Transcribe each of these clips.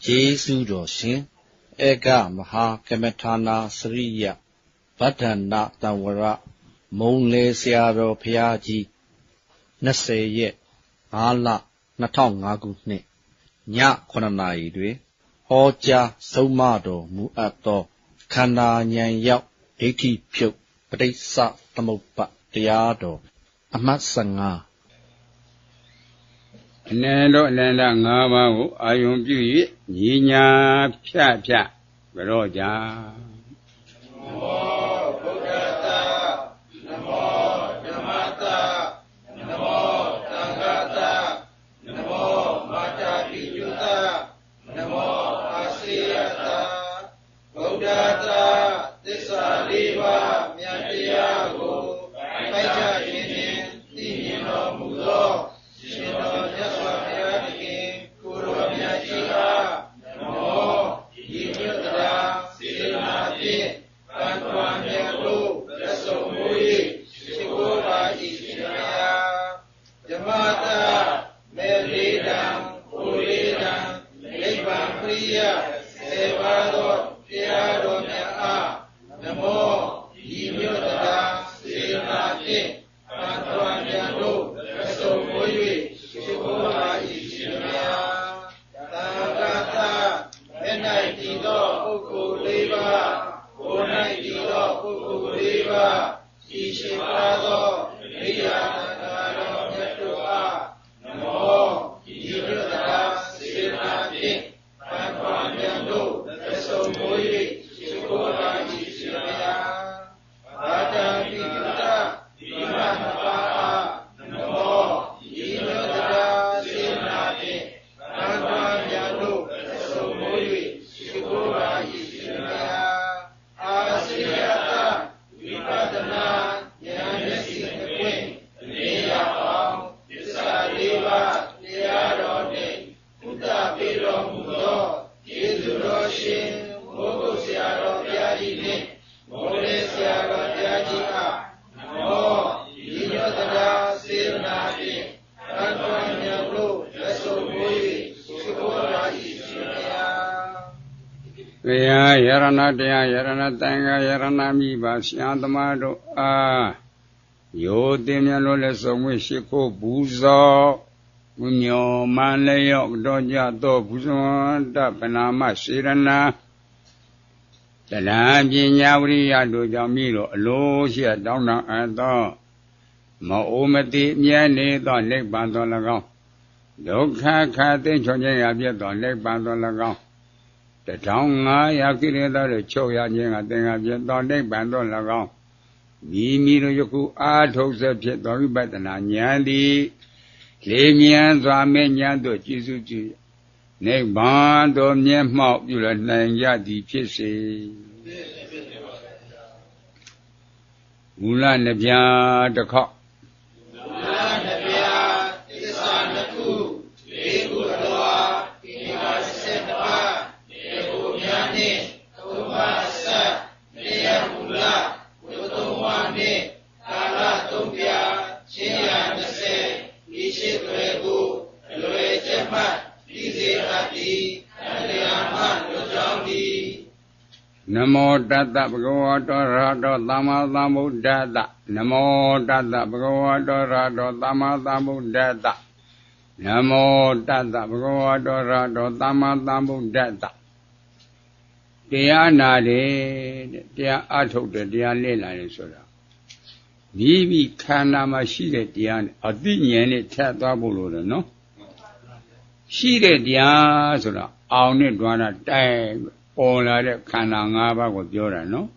ကျေးဇူးတော်ရှင်ဧကမဟာကမထာနာစရိယဗဒ္ဒနာတံဝရမုံလေဆရာတော်ဘုရားကြီး20ရက်5လ2005ခုနှစ်ည9နာရီတွင်ဟောကြားဆုံးမတော်မူအပ်သောခန္ဓာဉာဏ်ရောက်ဒိဋ္ဌိဖြုတ်ပဋိစ္စသမုပ္ပါတရားတော်အမှတ်15အနန္တအနန္တ5ပါးကိုအာယုံပြု၍ညီညာဖြတ်ဖြတ်ကြောကြ ယရဏတရားယရဏတန်ခါယရဏမိပါဆရာသမားတို့အားယောတင်မြတ်လို့လည်းဆုံးဝိရှိခိုးဘူးဇောဝိညောမန်လျော့တော်ကြတော့ဘူးဇွန်တပနာမစေရဏတလံပညာဝရိယတို့ကြောင့်မိတော့အလိုရှိတောင်းတအပ်သောမအိုမတိမြဲနေသောနိဗ္ဗာန်တော်၎င်းဒုက္ခခါသိချွန်ခြင်းရပြတ်သောနိဗ္ဗာန်တော်၎င်း1500ကိလေသာတို့ချုပ်ရခြင်းကသင်္ခါပြသောနိဗ္ဗာန်တော်၎င်းမိမိတို့ယခုအာထုတ်ဆက်ဖြစ်သောဝိပဿနာဉာဏ်သည်လေမြန်စွာမဲ့ဉာဏ်တို့ကျေစုကြည်နိဗ္ဗာန်တော်မျက်မှောက်ပြုလနိုင်ကြသည်ဖြစ်စေမူလနှပြတစ်ခေါက်နမောတတ္တဗုဒ္ဓဝါတောရဟတောသမ္မာသမ္ဗုဒ္ဓတ္တနမောတတ္တဗုဒ္ဓဝါတောရဟတောသမ္မာသမ္ဗုဒ္ဓတ္တနမောတတ္တဗုဒ္ဓဝါတောရဟတောသမ္မာသမ္ဗုဒ္ဓတ္တတရားနာတယ်တရားအထုတ်တယ်တရားလေ့လာတယ်ဆိုတာမိမိခန္ဓာမှာရှိတဲ့တရားနဲ့အသိဉာဏ်နဲ့ထပ်သွားဖို့လို့နော်ရှိတဲ့တရားဆိုတာအောင်နဲ့တွားတာတိုင်ပေါ်လာတဲ့ခန္ဓာ5ပါးကိုပြောတာနော်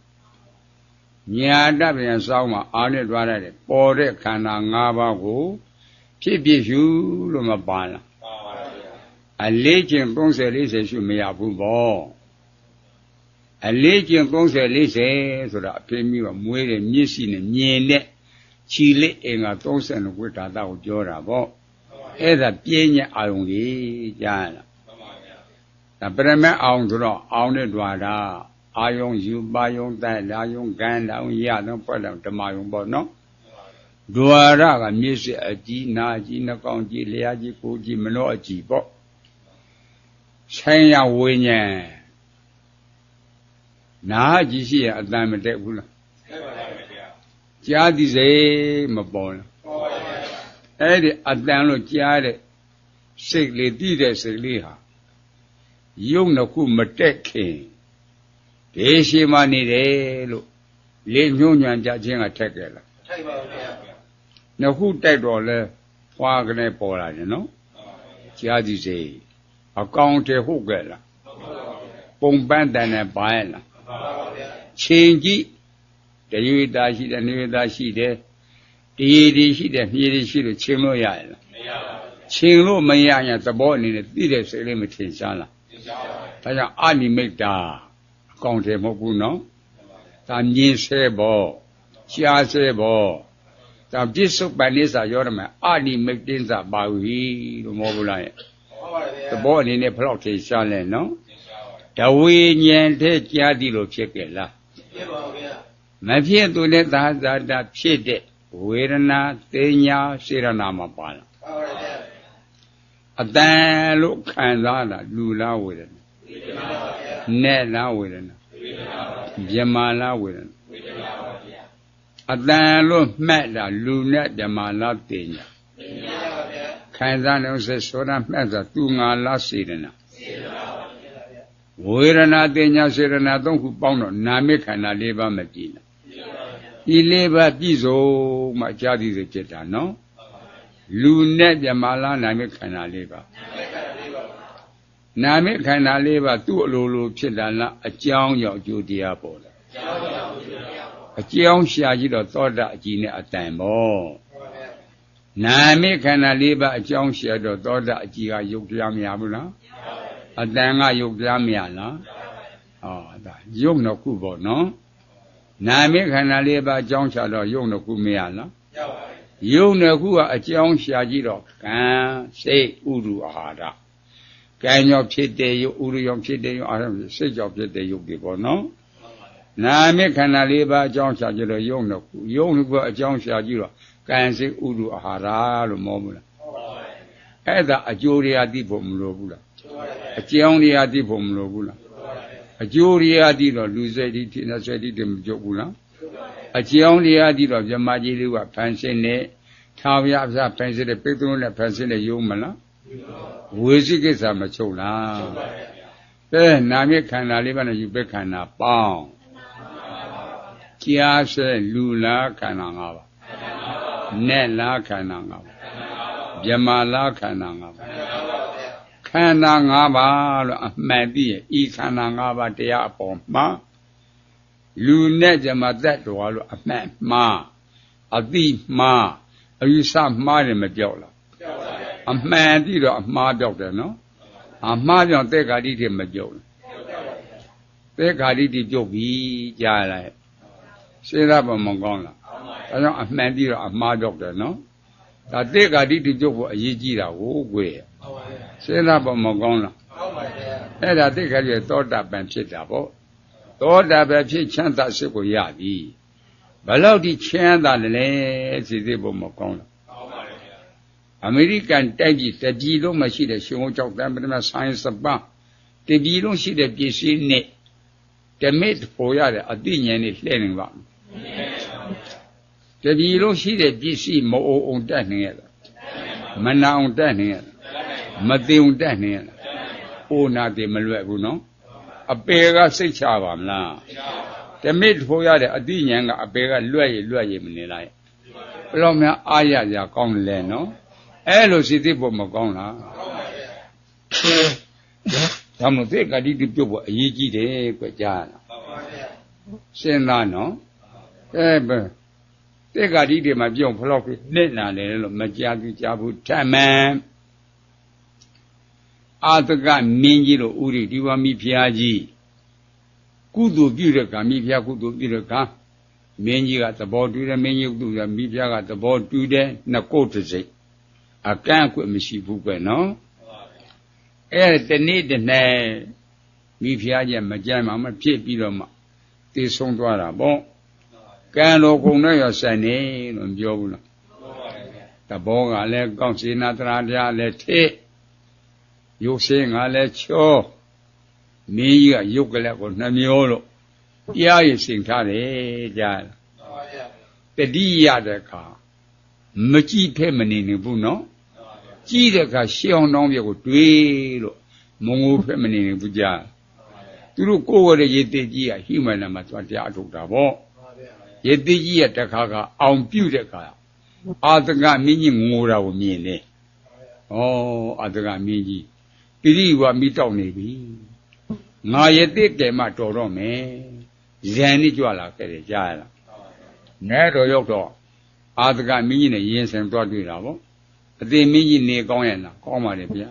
ညာတပြန်စောင်းမှာအာနဲ့တွားတဲ့ပေါ်တဲ့ခန္ဓာ5ပါးကိုဖြစ်ဖြစ်ရှုလို့မပါလားပါပါဗျာအလေးကျင့်30 40ရှုမရဘူးပေါ့အလေးကျင့်30 40ဆိုတာအဖေမျိုးကမွေးတဲ့မျက်စိနဲ့မြင်တဲ့ခြီလက်အင်္ဂါ32ခုဓာတ်ကိုပြောတာပေါ့အဲ့ဒါပြင်းညအာယုံကြီးကြားလားဒါပရမတ်အောင်ဆိုတော့အောင်နဲ့တွာတာအာယုံယူပါယုံတိုက်လာယုံကန်းလာယုံရတော့ပွက်တော့ဓမ္မယုံပေါ့နော်ဒွါရကမျက်စိအကြည့်နာကြည့်နှာခေါင်းကြည့်လျှာကြည့်ကိုကြည့်မနောအကြည့်ပေါ့ ဆိုင်ရဝိညာဉ်နာကြည့်ရှိရအတန်မတက်ဘူးလားကြားသည်စိတ်မပေါ်လားအဲ့ဒီအတန်လို့ကြားတဲ့စိတ်လေးသိတဲ့စိတ်လေးဟာယုံနှစ်ခုမတက်ခင်ဒီရှိမှနေတယ်လို့လေညွှန်ညံကြခြင်းကထက်ကြလားထိုက်ပါဘူးဗျာနှစ်ခုတိုက်တော့လဲဖွာကနေပေါ်လာတယ်နော်ကြားသည်စိတ်အကောင်တည်းဟုတ်ကြလားပုံပန်းတန်နဲ့ပါရဲ့လားချိန်ကြည့်တရွေသားရှိတယ်နေသားရှိတယ်ဒီရှိတယ်မြေတွေရှိလို့ချိန်လို့ရရဲ့လားမရပါဘူးချိန်လို့မရရင်သဘောအနေနဲ့သိတဲ့စိတ်လေးမထင်ရှားလားထင်ရှားပါဘူးဒါကြောင့်အာနိမိတ်တာအကောင်တည်းမဟုတ်ဘူးနော်ဒါမြင်ဆဲဘောရှားဆဲဘောဒါပြစ္ဆုတ်ပန်နိစ္စရောရမယ်အာနိမိတ်တင်းစာပါဝီလို့မဟုတ်ဘူးလားရဲ့သဘောအနေနဲ့ဘယ်တော့ထင်ရှားလဲနော်တဝိညာဉ်တဲ့ကြားသည်လို့ဖြစ်ကြလားဖြစ်ပါဗျာမဖြစ်သူနဲ့သာသာတာဖြစ်တဲ့ဝေဒနာသိညာစေရနာမှာပါလားပါပါဗျာအတန်လို့ခံစားတာလူလားဝေဒနာဝေဒနာပါဗျာနဲ့လားဝေဒနာဝေဒနာပါဗျာမြမလားဝေဒနာဝေဒနာပါဗျာအတန်လို့မှတ်တာလူနဲ့မြမလားသိညာသိညာပါဗျာခံစားနေစေဆိုတာမှတ်တာသူငါလားစေရနာစေရနာပါဗျာဝေဒနာသိညာစေရနာသုံးခုပေါင်းတော့နာမိခန္ဓာ၄ပါးမကြည့်လားဒီလေးပါးပြည့်စုံမှကြားသည်စိတ်ဖြစ်တာနော်လူနဲ့မြမလားနာမိခန္ဓာ၄ပါးနာမိခန္ဓာ၄ပါးသူ့အလိုလိုဖြစ်တာလားအကြောင်းကြောင့်အကျိုးတရားပေါ်တယ်အကြောင်းရှာကြည့်တော့သောတာအကြည်နဲ့အတန်ပေါ့နာမိခန္ဓာ၄ပါးအကြောင်းရှာတော့သောတာအကြည်ကယုတ်တရားမရဘူးလားအတန်ကယုတ်တရားမရလားဟောဒါယုတ်နှစ်ခုပေါ့နော်နာမိခန္ဓာ၄ပါးအကြောင်းရှာတော့ယုတ်နှစ်ခုမရလားယုတ်နှစ်ခုကအကြောင်းရှာကြည့်တော့ကံစိတ်ဥရုအာဟာရကံကြောင့်ဖြစ်တဲ့ယုတ်ဥရုကြောင့်ဖြစ်တဲ့ယုတ်အာဟာရစိတ်ကြောင့်ဖြစ်တဲ့ယုတ်တွေပေါ့နော်နာမိခန္ဓာ၄ပါးအကြောင်းရှာကြည့်တော့ယုတ်နှစ်ခုယုတ်နှစ်ခုအကြောင်းရှာကြည့်တော့ကံစိတ်ဥရုအာဟာရလို့မောဘူးလားအဲ့ဒါအကျိုးတရားသိဖို့မလိုဘူးလားအကြောင်းတရားသိဖို့မလိုဘူးလားအကျိုးတရားသိတော့လူစိတ်ဒီနတ်စိတ်ဒီမကြုတ်ဘူးလားအကြောင်းတရားသိတော့မြမကြီးလေးကဖန်ဆင်းနေထာဝရအစဖန်ဆင်းတဲ့ပိဿုံးနဲ့ဖန်ဆင်းတဲ့ယုံမလားဝေစီကိစ္စမချုပ်လားအဲနာမိခန္ဓာလေးပါးနဲ့ယူပခန္ဓာပေါင်းကြားဆဲလူလားခန္ဓာ၅ပါးနဲ့လားခန္ဓာ၅ပါးမြမလားခန္ဓာ၅ပါးခန္ဓာ၅ပါးလို့အမှန်သိရင်ဤခန္ဓာ၅ပါးတရားအပေါ်မှာလူနဲ့ဇမသက်တော်လို့အမှန်မှားအတိမှားအယူဆမှားတယ်မပြောက်လားအမှန်သိတော့အမှားပြောက်တယ်နော်အမှားပြောင်းသက်္ကာတိတိမပြောက်လားသက်္ကာတိတိပြုတ်ပြီကြားလိုက်စေရပါမကောင်းလားဒါကြောင့်အမှန်သိတော့အမှားပြောက်တယ်နော်ဒါသက်္ကာတိတိပြုတ်ဖို့အရေးကြီးတာကိုကွယ်စေရပါမကောင်းလားအဲ့ဒါသက်္ကာတိသောတာပန်ဖြစ်တာပေါ့သောတာပန်ဖြစ်ချမ်းသာစိတ်ကိုရပြီဘယ်လောက်ထိချမ်းသာလဲစီစစ်ဖို့မကောင်းလားအမေရိကန်တိုက်ပြည်တပြည်လုံးမှာရှိတဲ့ရှင်ဟောကျောက်တန်ပထမဆိုင်းစပန်းတပြည်လုံးရှိတဲ့ပြည်စည်းနဲ့ဓမစ်ပေါ်ရတဲ့အသိဉာဏ်နဲ့လှည့်နေပါတပြည်လုံးရှိတဲ့ပြည်စည်းမအိုအောင်တက်နေရတာမနာအောင်တက်နေရတာမသိအောင်တက်နေရတာအိုနာတယ်မလွယ်ဘူးနော်အပေကစိတ်ချပါမလားဓမစ်ပေါ်ရတဲ့အသိဉာဏ်ကအပေကလွတ်ရမနေလိုက်ဘယ်တော့မှအားရကြကောင်းလဲနော်အဲ့လိုစိတ်သိဖို့မကောင်းလားဒါမှမဟုတ်သေကတိတိပြုတ်ဖို့အရေးကြီးတယ်ကွကြားလားစဉ်းစားနော်ပဲသေကတိတိမှာပြုတ်ဖလောက်ပြီးနှစ်နာတယ်လို့မကြားဘူးဓမ္မံအာတကမင်းကြီးတို့ဥရိဒီဝမိဖျားကြီးကုသိုလ်ပြုတဲ့ကမိဖျားကုသိုလ်ပြုတဲ့ကမင်းကြီးကသဘောတူတယ်မင်းကြီးကုသိုလ်ကမိဖျားကသဘောတူတယ်နှစ်ကိုယ်တစ်စိတ်အကန့်အကွက်မရှိဘူးပဲနော်အဲ့တနေ့တနေ့မိဖုရားကြီးမကြမ်းမှမဖြစ်ပြီးတော့မှသိဆုံးသွားတာပေါ့ကံတော်ကုံနဲ့ရဆိုင်နေလို့ပြောဘူးလားသဘောကလည်းကောင်းစေနာတရားလည်းထိ ရုပ်စင်းကလည်းချောမင်းကြီးကရုပ်ကလေးကိုနှမျိုးလို့တရားရည်စင်ထားတယ်ကြားတတိယတဲ့အခါမကြည့်ဖက်မနေနေဘူးနော်ကြည့်တဲ့အခါရှေးအောင်တောင်းပြကိုတွေးလို့မငိုဖက်မနေနေဘူးကြားသူတို့ကိုယ်ဝရရေတိကြီးကဟိမနမှာသွားတရားထုတ်တာပေါ့ရေတိကြီးရဲ့တခါကအောင်ပြုတ်တဲ့အခါအာတကမင်းကြီးငိုတာကိုမြင်တယ်ဩအာတကမင်းကြီးပိရိဝါမိတောက်နေပြီငါရေတိကဲမှတော်တော့မယ်ဇန်นี่ကြွလာခဲ့တယ်ကြားရလားနဲတော်ရောက်တော့အာတကမင်းကြီးနဲ့ရင်ဆိုင်သွားတွေ့တာပေါ့အသိမင်းကြီးနေကောင်းရဲ့လားကောင်းပါလေဗျာ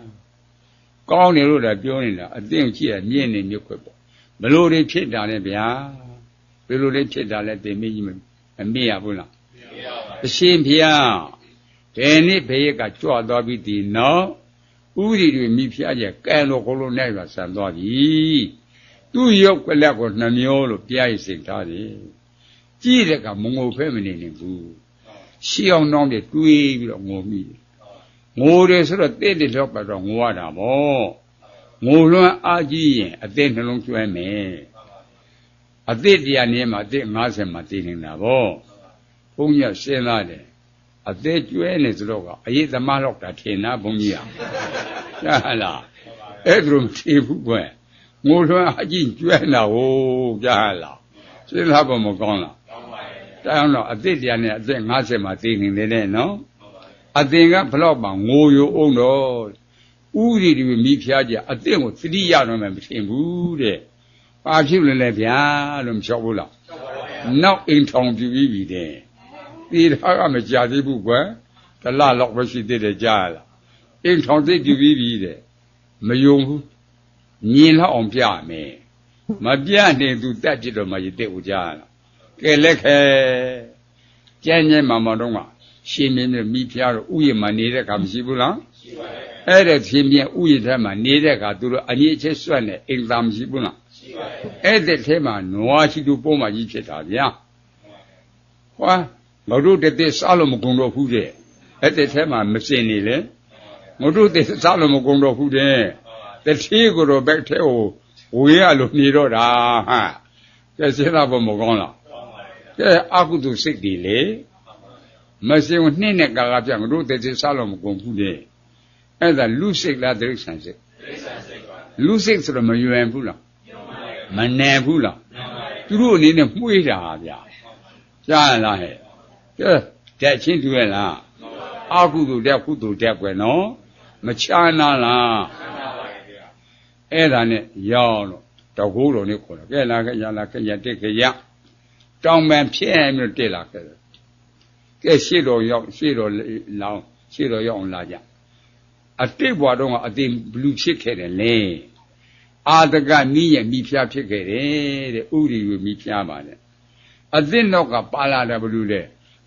ကောင်းနေလို့လည်းပြောနေတာအသိကိုကြည့်ရမြင့်နေမြုပ်ခွက်ပေါ့ဘလို့တွေဖြစ်တာလဲဗျာဘယ်လိုတွေဖြစ်တာလဲသိမင်းကြီးမမေ့ရဘူးလားအရှင်ဘုရားဘယ်နေ့ဘယ်ရက်ကကြွသွားပြီဒီနော်ဥရီတွေမိဖျားကျကဲလို့ကိုလိုနဲ့ပါဆန်သွားပြီသူ့ရုပ်ကလက်ကိုနှမျိုးလို့ပြရည်စိတ်ထားတယ်ကြည့်တဲ့ကမငိုဖဲမနေနိုင်ဘူးရှေးအောင်တော့တွေးပြီးတော့ငိုမိတယ်ငိုတယ်ဆိုတော့တဲ့လောက်ပါတော့ငိုရတာပေါ့ငိုလွန်းအားကြီးရင်အသက်နှလုံးကျွမ်းမယ်အသက်တရားနည်းမှာအသက်50မှာတည်နေတာပေါ့ဘုန်းကြီးစဉ်းစားတယ်အသက်ကျွဲနေဆိုတော့ကအရေးသမားတော့တာထင်နာဘုန်းကြီးကြားလားအဲ့ဒါမထင်ဘူးကွငိုလွန်းအားကြီးကျွဲနေတာဟုတ်ကြားလားစဉ်းစားဖို့မကောင်းလားတောင်းတော့အသက်တရားနဲ့အသက်50မှာတည်နေတယ်နော်အသင်ကဘလောက်မှငိုရိုအောင်တော့ဥရီတွေမိဖျားကြအသင်ကိုသတိရတော့မှမထင်ဘူးတဲ့။ဘာဖြစ်လဲဗျာလို့မလျှောက်ဘူးလား။နောက်အိမ်ထောင်ပြပြီးပြီတဲ့။ဒီတော့ကမကြသေးဘူးကွယ်။တလလောက်ပဲရှိသေးတယ်ကြားရလား။အိမ်ထောင်သိပြပြီးပြီတဲ့။မယုံဘူး။မြင်လောက်အောင်ပြမယ်။မပြနိုင်သူတက်ကြည့်တော့မှရတဲ့ဦးကြားရလား။ကဲလက်ခဲ။ကျန်းကျန်းမာမာတော့ကရှင်မြင်းနဲ့မိဖျားတော့ဥယျာဉ်မှာနေတဲ့ခါမရှိဘူးလားရှိပါတယ်အဲ့ဒါရှင်မြင်းဥယျာဉ်ထဲမှာနေတဲ့ခါသူတို့အမြင့်ချက်ဆွတ်နေအိမ်သာမရှိဘူးလားရှိပါတယ်အဲ့ဒီထဲမှာနွားရှိသူပုံမှန်ကြီးဖြစ်တာဗျာဟွာငါတို့တည်းစားလို့မကုန်တော့ဘူးတဲ့အဲ့ဒီထဲမှာမစင်နေလေငါတို့တည်းစားလို့မကုန်တော့ဘူးတဲ့တတိကိုတော့ဘက်ထဲကိုဝေးရလို့နေတော့တာဟာကဲစဉ်းစားဖို့မကောင်းလားကဲအကုသိုလ်စိတ်တွေလေမစင်ကိုနှင်းနဲ့ကာကပြငါတို့တည်းစားလို့မကုန်ဘူးတဲ့အဲ့ဒါလူစိတ်လားတိရစ္ဆာန်စိတ်လူစိတ်ဆိုတော့မယွယ်ဘူးလားမနယ်ဘူးလားသူတို့အနေနဲ့မှုေးတာဗျာကြားရလားဟဲ့ကဲတဲ့ချင်းတူရဲ့လားအကုသိုလ်တဲ့ကုသိုလ်တဲ့ကွယ်နော်မချာနာလားအဲ့ဒါနဲ့ရောက်တော့တကူတော်နဲ့ခေါ်တော့ကဲလာခဲ့ရလာခဲ့ရတက်ခဲ့ရတောင်ပန်ဖြစ်ပြီးတက်လာခဲ့ကဲရှေ့တော်ရောက်ရှေ့တော်လောင်းရှေ့တော်ရောက်အောင်လာကြအတိတ်ဘဝတုန်းကအတိဘလူဖြစ်ခဲ့တယ်လေအာတကနီးရဲ့မိဖျားဖြစ်ခဲ့တယ်တဲ့ဥရီကိုမိဖျားပါလေအသစ်တော့ကပါလာတယ်ဘလူလေ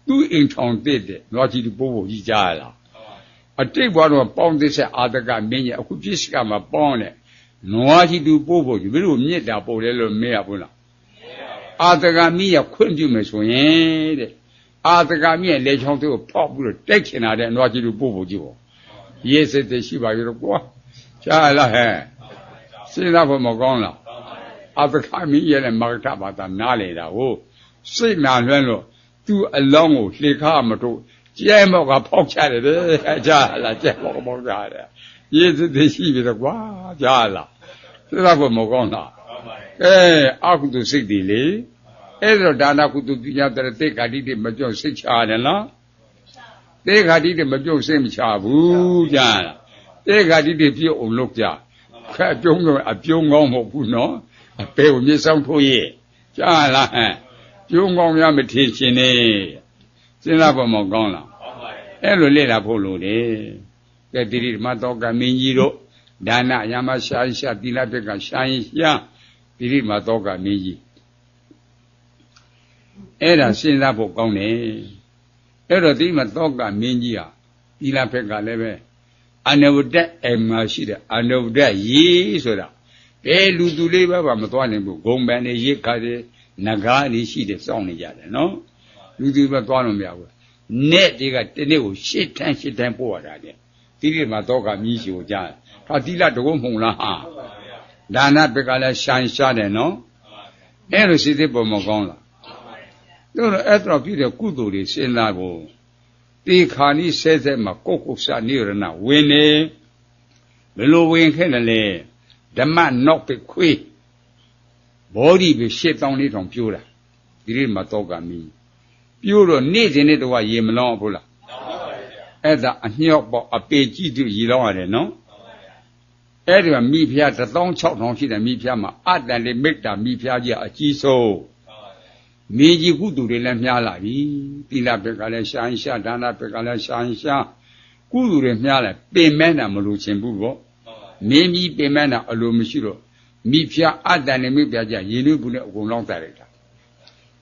သူ့အိမ်ထောင်တဲ့နွားကြီးတူပိုးပိုးကြီးကြားရလားအတိတ်ဘဝတုန်းကပေါင်းသစ်ဆက်အာတကမင်းရဲ့အခုပြစ်စကမှာပေါင်းတယ်နွားကြီးတူပိုးပိုးကြီးဘယ်လိုမြစ်တာပို့လဲလို့မေးရဘူးလားအာတကမင်းရဲ့ခွင့်ပြုမယ်ဆိုရင်တဲ့အာတကမြင့်လေချောင်းတွေကိုဖောက်ပြီးတော့တိုက်ချင်တာတဲ့နွားကြီးတို့ပို့ဖို့ကြီးပေါ့ရေးစစ်တဲ့ရှိပါရောကွာကြားလားဟဲ့စဉ်းစားဖို့မကောင်းလားအာတကမြင့်ရဲ့မဂ္ဂဘာသာနားလေတာဟုတ်စိတ်နာလွန်းလို့သူအလောင်းကိုလှေခါမတို့ကျဲမော့ကဖောက်ချတယ်တဲ့ကြားလားကျဲမော့ကဖောက်ချတယ်ရေးစစ်တဲ့ရှိပြီတော့ကွာကြားလားစဉ်းစားဖို့မကောင်းလားအကုသိုလ်စိတ်တွေလေအဲ့တော့ဒါနကုသိုလ်ပညာတဲ့တေခါတိတွေမပြော့စိတ်ချတယ်လားတေခါတိတွေမပြော့စိတ်မချဘူးကြားလားတေခါတိတွေပြုတ်အောင်လုပ်ကြခက်ပြုံးတော့အပြုံးကောင်းမဟုတ်ဘူးနော်အပေကိုမြေဆောင်ထိုးရဲ့ကြားလားဟဲ့ပြုံးကောင်းများမထင်ရှင်နေစဉ်းစားဖို့မကောင်းလားအဲ့လိုလေ့လာဖို့လိုတယ်ကဲတိရိဓမ္မတော်ကမင်းကြီးတို့ဒါနယမရှာရှာသီလဘက်ကရှာရင်ရှာတိရိဓမ္မတော်ကမင်းကြီးအဲ့ဒါစဉ်းစားဖို့ကောင်းတယ်အဲ့တော့ဒီမှာသောကမင်းကြီးဟာသီလဘက်ကလည်းပဲအနဝတ္တအမရှိတဲ့အနဝတ္တရေဆိုတာဘယ်လူသူလေးပဲမသွားနိုင်ဘူးဂုံပန်နေရိခါတွေနဂါးတွေရှိတယ်စောင့်နေကြတယ်နော်လူသူပဲသွားလို့မရဘူးနဲ့တွေကတနေ့ကိုရှစ်ထန်းပို့ရတာတဲ့ဒီနေ့မှာသောကမင်းကြီးကိုကြား他提了这个梦了哈，但那别个来想下的喏，俺都现在不么讲了，到了挨着比较孤独的现在不，你看你现在嘛，各个山有人呐，为呢，没路为看的嘞，他妈闹被亏，保利被写当那种标了，这里嘛多个米，标了那天的话也没啷不了。အဲ့ဒါအညော့ပေါ့အပေကြည့်သူရည်လောင်းရတယ်နော်အဲ့ဒီမှာမိဖုရား16000ရှိတယ်မိဖုရားမှာအတန်လေးမိတ္တာမိဖုရားကြီးအကြီးဆုံးမင်းကြီးကုသူတွေလည်းမြားလာပြီသီလဘက်ကလည်းရှာရင်ရှာဒါနဘက်ကလည်းရှာရင်ရှာကုသူတွေမြားလာပင်မဲတာမလို့ချင်ဘူးပေါ့မင်းကြီးပင်မဲတာအလိုမရှိတော့မိဖုရားအတန်လေးမိဖုရားကြီးရေနွေးဘူးနဲ့အကုန်လောင်းတိုက်လိုက်တာ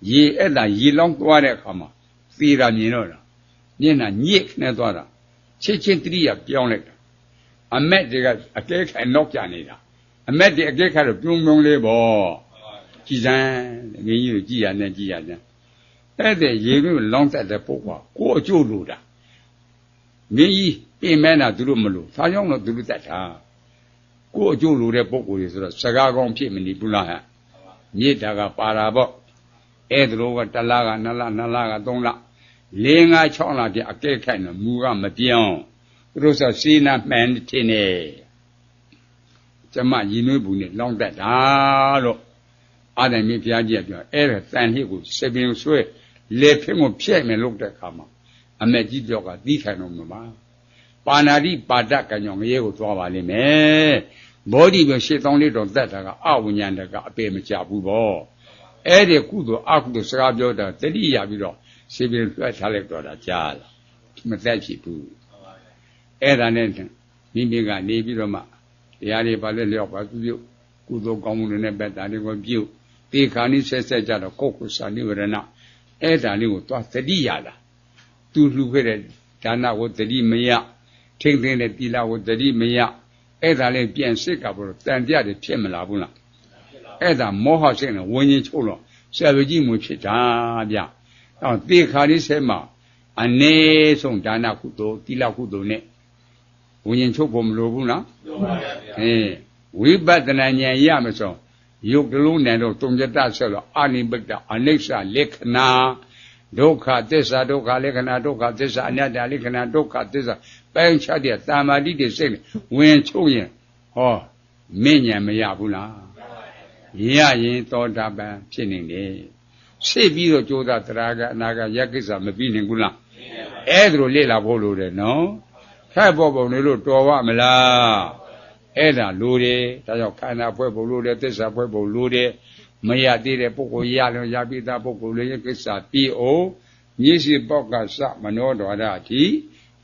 ရေအဲ့ဒါရေလောင်းသွားတဲ့အခါမှာသေတာမြင်တော့တာမျက်နှာညစ်နေသွားတာချက်ချင်းတတိယပြောင်းလိုက်တာအမက်တွေကအကဲခိုင်နောက်ကျနေတာအမက်တွေအကဲခိုင်တော့ပြုံးပြုံးလေးပေါ့ကြည်စမ်းမင်းကြီးကိုကြည်ရနဲ့ကြည်ရနဲ့အဲ့တဲ့ရေနွေးလောင်းတက်တဲ့ပုဂ္ဂိုလ်ကိုအကျိုးလို့တာမင်းကြီးပြင်မဲတာသူတို့မလို့ဒါကြောင့်တော့သူတို့တတ်တာကိုအကျိုးလို့တဲ့ပုဂ္ဂိုလ်တွေဆိုတော့စကားကောင်းဖြစ်မနေဘူးလားဟဲ့မြေတာကပါတာပေါ့အဲ့ဒါလိုက1လက2လ2လက3လ4 5 6လပြအကဲခိုင်တော့မူကမပြောင်းသူတို့ဆိုစေနာမှန်တင်နေကျမရည်နွေးဘူးနဲ့လောင်းတတ်တာလို့အာဒံမြေဘုရားကြီးကပြောအဲ့ဒါတန်ဟိကိုစပင်ဆွဲလေဖင်းကိုဖျက်မယ်လို့တဲ့ခါမှာအမေကြီးပြောကသီးခိုင်တော့မှာပါဏာတိပါဒကံကြောင့်ငရဲကိုသွားပါလိမ့်မယ်ဘောဓိပဲ8000လေးတော့တတ်တာကအဝိညာဏကအပေမကြဘူးပေါ့အဲ့ဒီကုသိုလ်အကုသိုလ်စကားပြောတာတတိယပြီးတော့စေပြီးလွှတ်ထားလိုက်တော့တာကြားလာမသက်ဖြစ်ဘူးအဲ့ဒါနဲ့မိမိကနေပြီးတော့မှတရားတွေပါလဲလျောက်ပါပြုကုသိုလ်ကောင်းမှုတွေနဲ့ပဲဒါတွေကိုပြုတေခါနိဆက်ကြတော့ကိုယ်ကိုစာနိဝရဏအဲ့ဒါလေးကိုသွားတတိယလာသူလှူခဲ့တဲ့ဒါနကိုတတိမယထိမ့်သိတဲ့တိလကိုတတိမယအဲ့ဒါလေးပြန်စစ်ကပေါ်တန်ပြတယ်ဖြစ်မလားဘူးလားအဲ့ဒါမောဟစိတ်နဲ့ဝิญဉ်ချုပ်တော့ဆရာကြီးမှုဖြစ်တာဗျအော်တေခါလေးဆဲမှာအနေဆုံးဒါနကုသိုလ်တိလကုသိုလ်နဲ့ဝิญဉ်ချုပ်ဖို့မလိုဘူးလားလိုပါဗျာဝိပဿနာဉာဏ်ရမဆုံးယုတ်ကလုံးနဲ့တော့တုံကြတဆက်လို့အာနိပိတ္တအနိစ္စလက္ခဏာဒုက္ခသစ္စာဒုက္ခလက္ခဏာဒုက္ခသစ္စာအနတ္တလက္ခဏာဒုက္ခသစ္စာပိုင်းခြားတဲ့တာမာတိတွေစိတ်ဝင်ချုပ်ရင်ဟောမဉ္ဉဏ်မရဘူးလားရရင်သောတာပန်ဖြစ်နေတယ်စိတ်ပြီးတော့ကြိုးစားတရားကအနာကယက္ခိစ္စမပြီးနိုင်ဘူးလားအဲ့ဒါလိုလေ့လာဖို့လိုတယ်နော်ခက်ပေါ်ပုံလေးလို့တော်ပါမလားအဲ့ဒါလိုတယ်ဒါကြောင့်ခန္ဓာဖွဲ့ပုံလိုတယ်သစ္စာဖွဲ့ပုံလိုတယ်မရသေးတဲ့ပုဂ္ဂိုလ်ရလို့ရပြီးသားပုဂ္ဂိုလ်လေးယက္ခိစ္စပြီးအောင်မျက်စိပေါက်ကစမနောဒွါရအထိ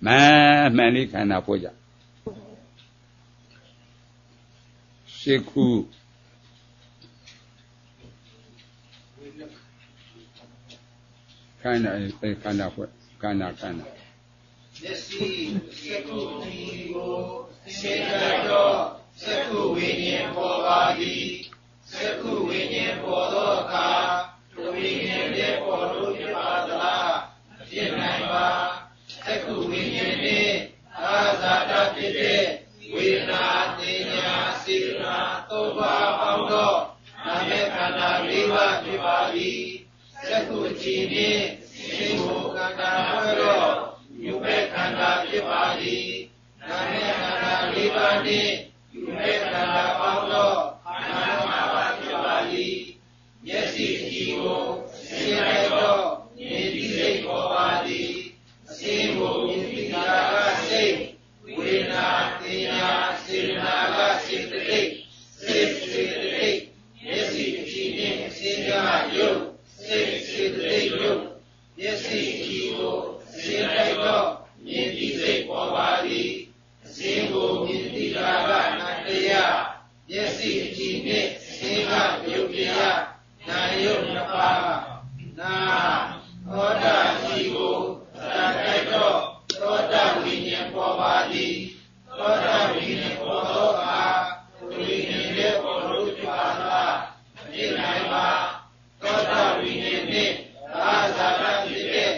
မှန်လေးခန္ဓာဖွဲ့ကြစိတ်ခုခန္ဓာခန္ဓာဖွဲ့ခန္ဓာမျက်စိစက္ခုဒီကိုရှင်းတတ်သောစက္ခုဝိညာဉ်ပေါ်ပါသည်စက္ခုဝိညာဉ်ပေါ်သောအခါသူဝိညာဉ်ရဲ့ပေါ်လို့ဖြစ်ပါသလားမဖြစ်နိုင်ပါစက္ခုဝိညာဉ်နှင့်အာဇာတဖြစ်တဲ့ဝေဒနာတင်ညာစေတနာသုံးပါးပေါင်းသောနာမခန္ဓာ၄ပါးဖြစ်ပါသည်စက္ခုချီနှင့်စိတ်ကိုခန္ဓာဖွဲ့တော့ယူမဲ့ခန္ဓာဖြစ်ပါသည်နာမခန္ဓာ၄ပါးနှင့်ယူမဲ့ခန္ဓာပေါင်းသောခန္ဓာ၅ပါးဖြစ်ပါသည်မျက်စိကြည့်ကိုရှင်းလိုက်တော့ဉာဏ်ဒီစိတ်ပေါ်ပါသည်အစင်းကိုဉာဏ်ဒီကာကစိတ်ဝေဒနာတင်ညာစေတနာကစေတသိက်စေတသိက်မျက်စိကြည့်နှင့်အစင်းကယုတ်စေတသိက်ယုတ်မျက်စိကြည့်ကိုရှင်းလိုက်တော့ဉာဏ်ဒီစိတ်ပေါ်ပါသည်အစင်းကိုဉာဏ်ဒီကာကနတရားမျက်စိကြည့်နှင့်အစင်းကယုတ်တရားနာယုတ်နှစ်ပါးနာသောတာရှိကိုသာတိုက်တော့သောတာဝိညာဉ်ပေါ်ပါသည်သောတာဝိညာဉ်ပေါ်သောအခါဝိညာဉ်ရဲ့ပေါ်လို့ဖြစ်ပါလားမဖြစ်နိုင်ပါသောတာဝိညာဉ်နှင့်အာဇာတဖြစ်တဲ့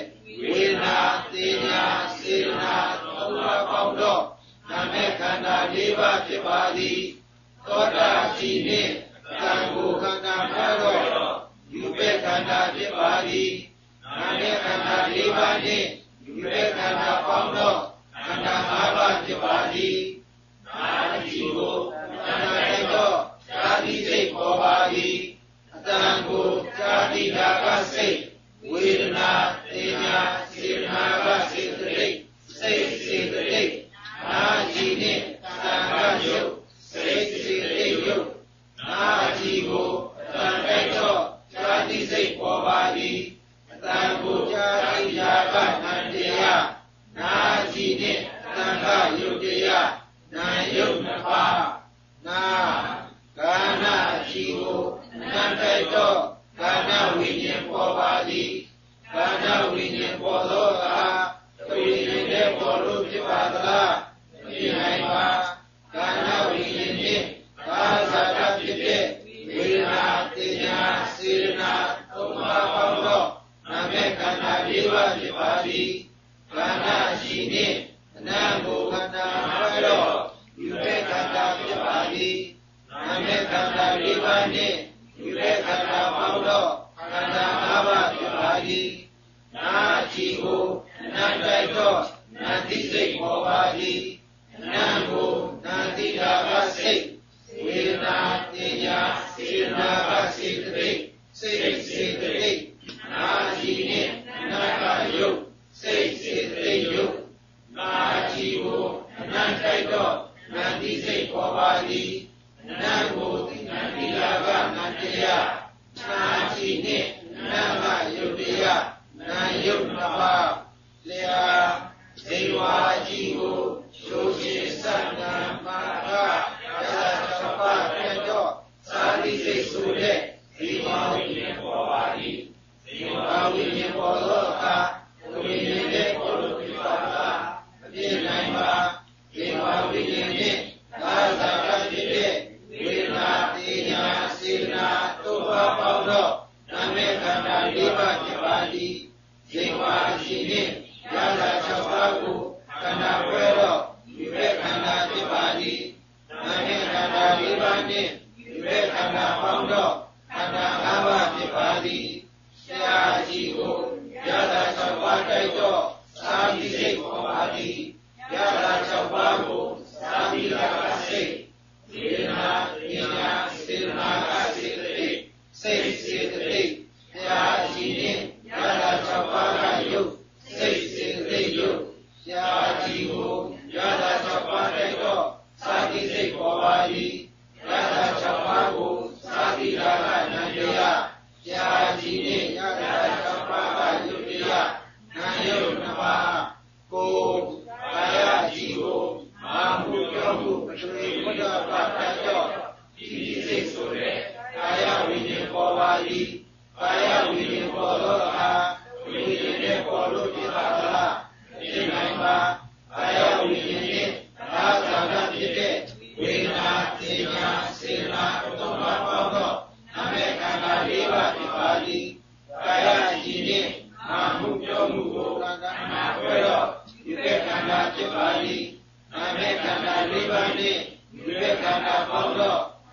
ဝေဒနာတင်ညာစေတနာသုံးပါးပေါင်းတော့နာမခန္ဓာ၄ပါးဖြစ် ชีเนตังโกขันธาพระโลอยู่เป็นขันธาพิบาลีนาเมขันธาลีบานีอยู่เป็นขันธาฟังโลขันธาหาบาพิบาลีนาจิโกขันธาไตโตชาติเสกโอบาลีตังโกชาติดากาเสเวทนาเตญาเสนากาเสตริเสเสตรินาจีเนตังกาโยเสเสติโยนาจีโกตังไตโตชาติเสกโอบาลีตังโกชาติดากานันเตยะนาจีเนตังกาโยเตยะนาโยนภานากานาจีโกนันไตโตกานาวิญญาณโอบาลีกานาวิญญาณโพโลกาวิญญาณเดโพโลพิปาตลาวินัยมากานาวิญญาณนี้กาสัตว์พิเศษวินาติญาสินาตุมาปังโลนาเมกานาวิวัติปาลีกานาชีนีนาโมกานาพระโลอยู่เปกานาพิปาลีนาเมกานาวิวานีอยู่เปกานาปังโลกานาอาบาพิปาลีนาจีโกนาไตโตนาติเสกโอบาลีนาโมนาติดากาเสเวนาติญาสินากาสิตริเสเสตรินาจีเนนากาโยเสเสตริโยนาจีโกนาไตโตนาติเสกโอบาลีนาโมนาติดากานันเตยะนาจีเนนากาโยเตยะนาโยนภาเลียเทวาจีโกโชชิสันนามาคายาจัปปะเรโตสาธิเสสุเดเทวาวิญญาณโอบาลีเทวาวิญญาณโพโลกาวิญญาณเดโพโลพิปาตาวินัยมาเทวาวิญญาณนี้กาสัตว์พิเศษวินาติญาสินาตุภาปังโลนาเมขันธาลิบาติปาลีเทวาชีนียาลาชาวากุขันธาเวโรอยู่เป็นขันธาพิบาลีนาเมขันธาลิบานีอยู่เป็นขันธาฟังโลขันธาอาบาพิบาลียาจีโกยาลาชาวาไตโตสาธิเสกโอบาลียาลาชาวากุสาธิดากาเสเวนาติญาสินากาสิตริเสเสตริยาจีเนยาลาชาวากาโยเสเสตริโยยาจีโกยาลาชาวาไตโตสาธิเสกโอบาลียาลาชาวากุสาธิดากานันเตยะยาจีเนยาลาชาวากาโยเตยะนาโยนภาโกกายาจีโกมามุโยมุปชุริมุตตะปะไตโตอิติเสกสุเรกายวิญญาณโอบาลีกายวิญญาณโพโลกาวิญญาณเดโพโลพิปาตลาวินัยมากายวิญญาณนี้กาสัตว์พิเศษเวนาติญาสินาตุมาปังโลนาเมขันธาลิบาติปาลีกายจีเนมามุโยมุโกขันธาเวโรอยู่เป็นขันธาพิบาลีนาเมขันธาลิบานีอยู่เป็นขันธาปังโล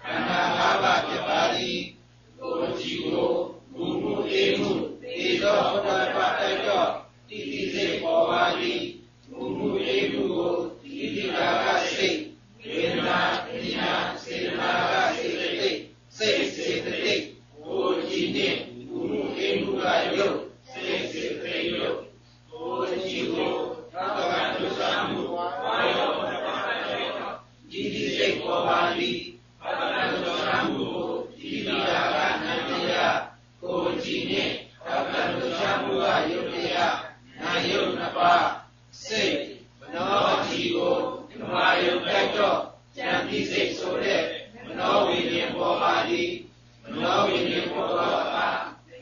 ขันธาอาบาพิบาลีโอจิโกมุมุเอมุเอโตพุทธะปะไตโตติติเสกโอบาลีมุมุเอมุโกติติดากาเสเวนาติญาสินากาสิตริเสเสตริโอจิเนมุมุเอมุกาโยเสเสตริโยโอจิโกรัตถะตุสัมมุวาโยติติเสกโอบาลีรัตถะตุสัมมุติติดากานันเตยะโอจิเนรัตถะตุสัมมุวาโยเตยะนาโยนภาเสมโนจีโกมาโยไตโตจันติเสกสุเรมโนวิญญาณโอบาลีมโนวิญญาณโพโลกา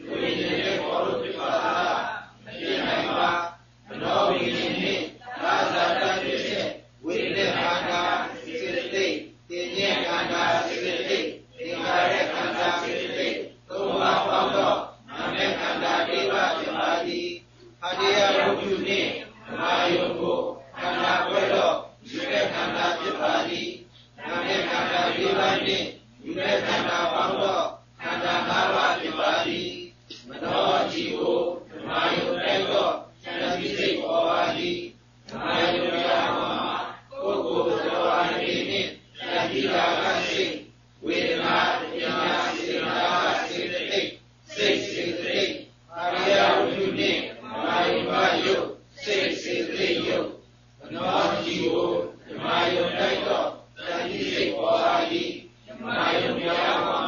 วิญญาณเดโพโลพิปาตาวินัยมามโนวิญญาณนี้กาสัตว์พิเศษวิญญาณขันธาสิตริเตญญขันธาสิตริเทวาเรขันธาสิตริตุมาปังโลนาเมขันธาลิบาติปาลีหะเดียรุจุเนมาโยโกขันธาเวโรอยู่เป็นขันธาพิบาลีนาเมขันธาลิบานี ယူမဲ့ခန္ဓာပေါင်းတော့ခန္ဓာ၅ပါးဖြစ်ပါသည်မနောជីကိုဓမ္မယုတ်တိုက်တော့ဉာဏ်သိစိတ်ပေါ်ပါသည်ဓမ္မယုတ်တရားမှာပုဂ္ဂိုလ်တော်အနေနဲ့ဉာဏ်သိတာကစိတ်ဝေဒနာတရားစေတနာစေတသိက်စိတ်စေတသိက်အာရိယဝိတုနှင့်ဓမ္မယုတ်ပါယုတ်စိတ်စေတသိက်ယုတ်မနောជីကိုဓမ္မယုတ်တိုက်တော့ဉာဏ်သိစိတ်ပေါ်ပါသည်ဓမ္မယုတ်တရားမှာ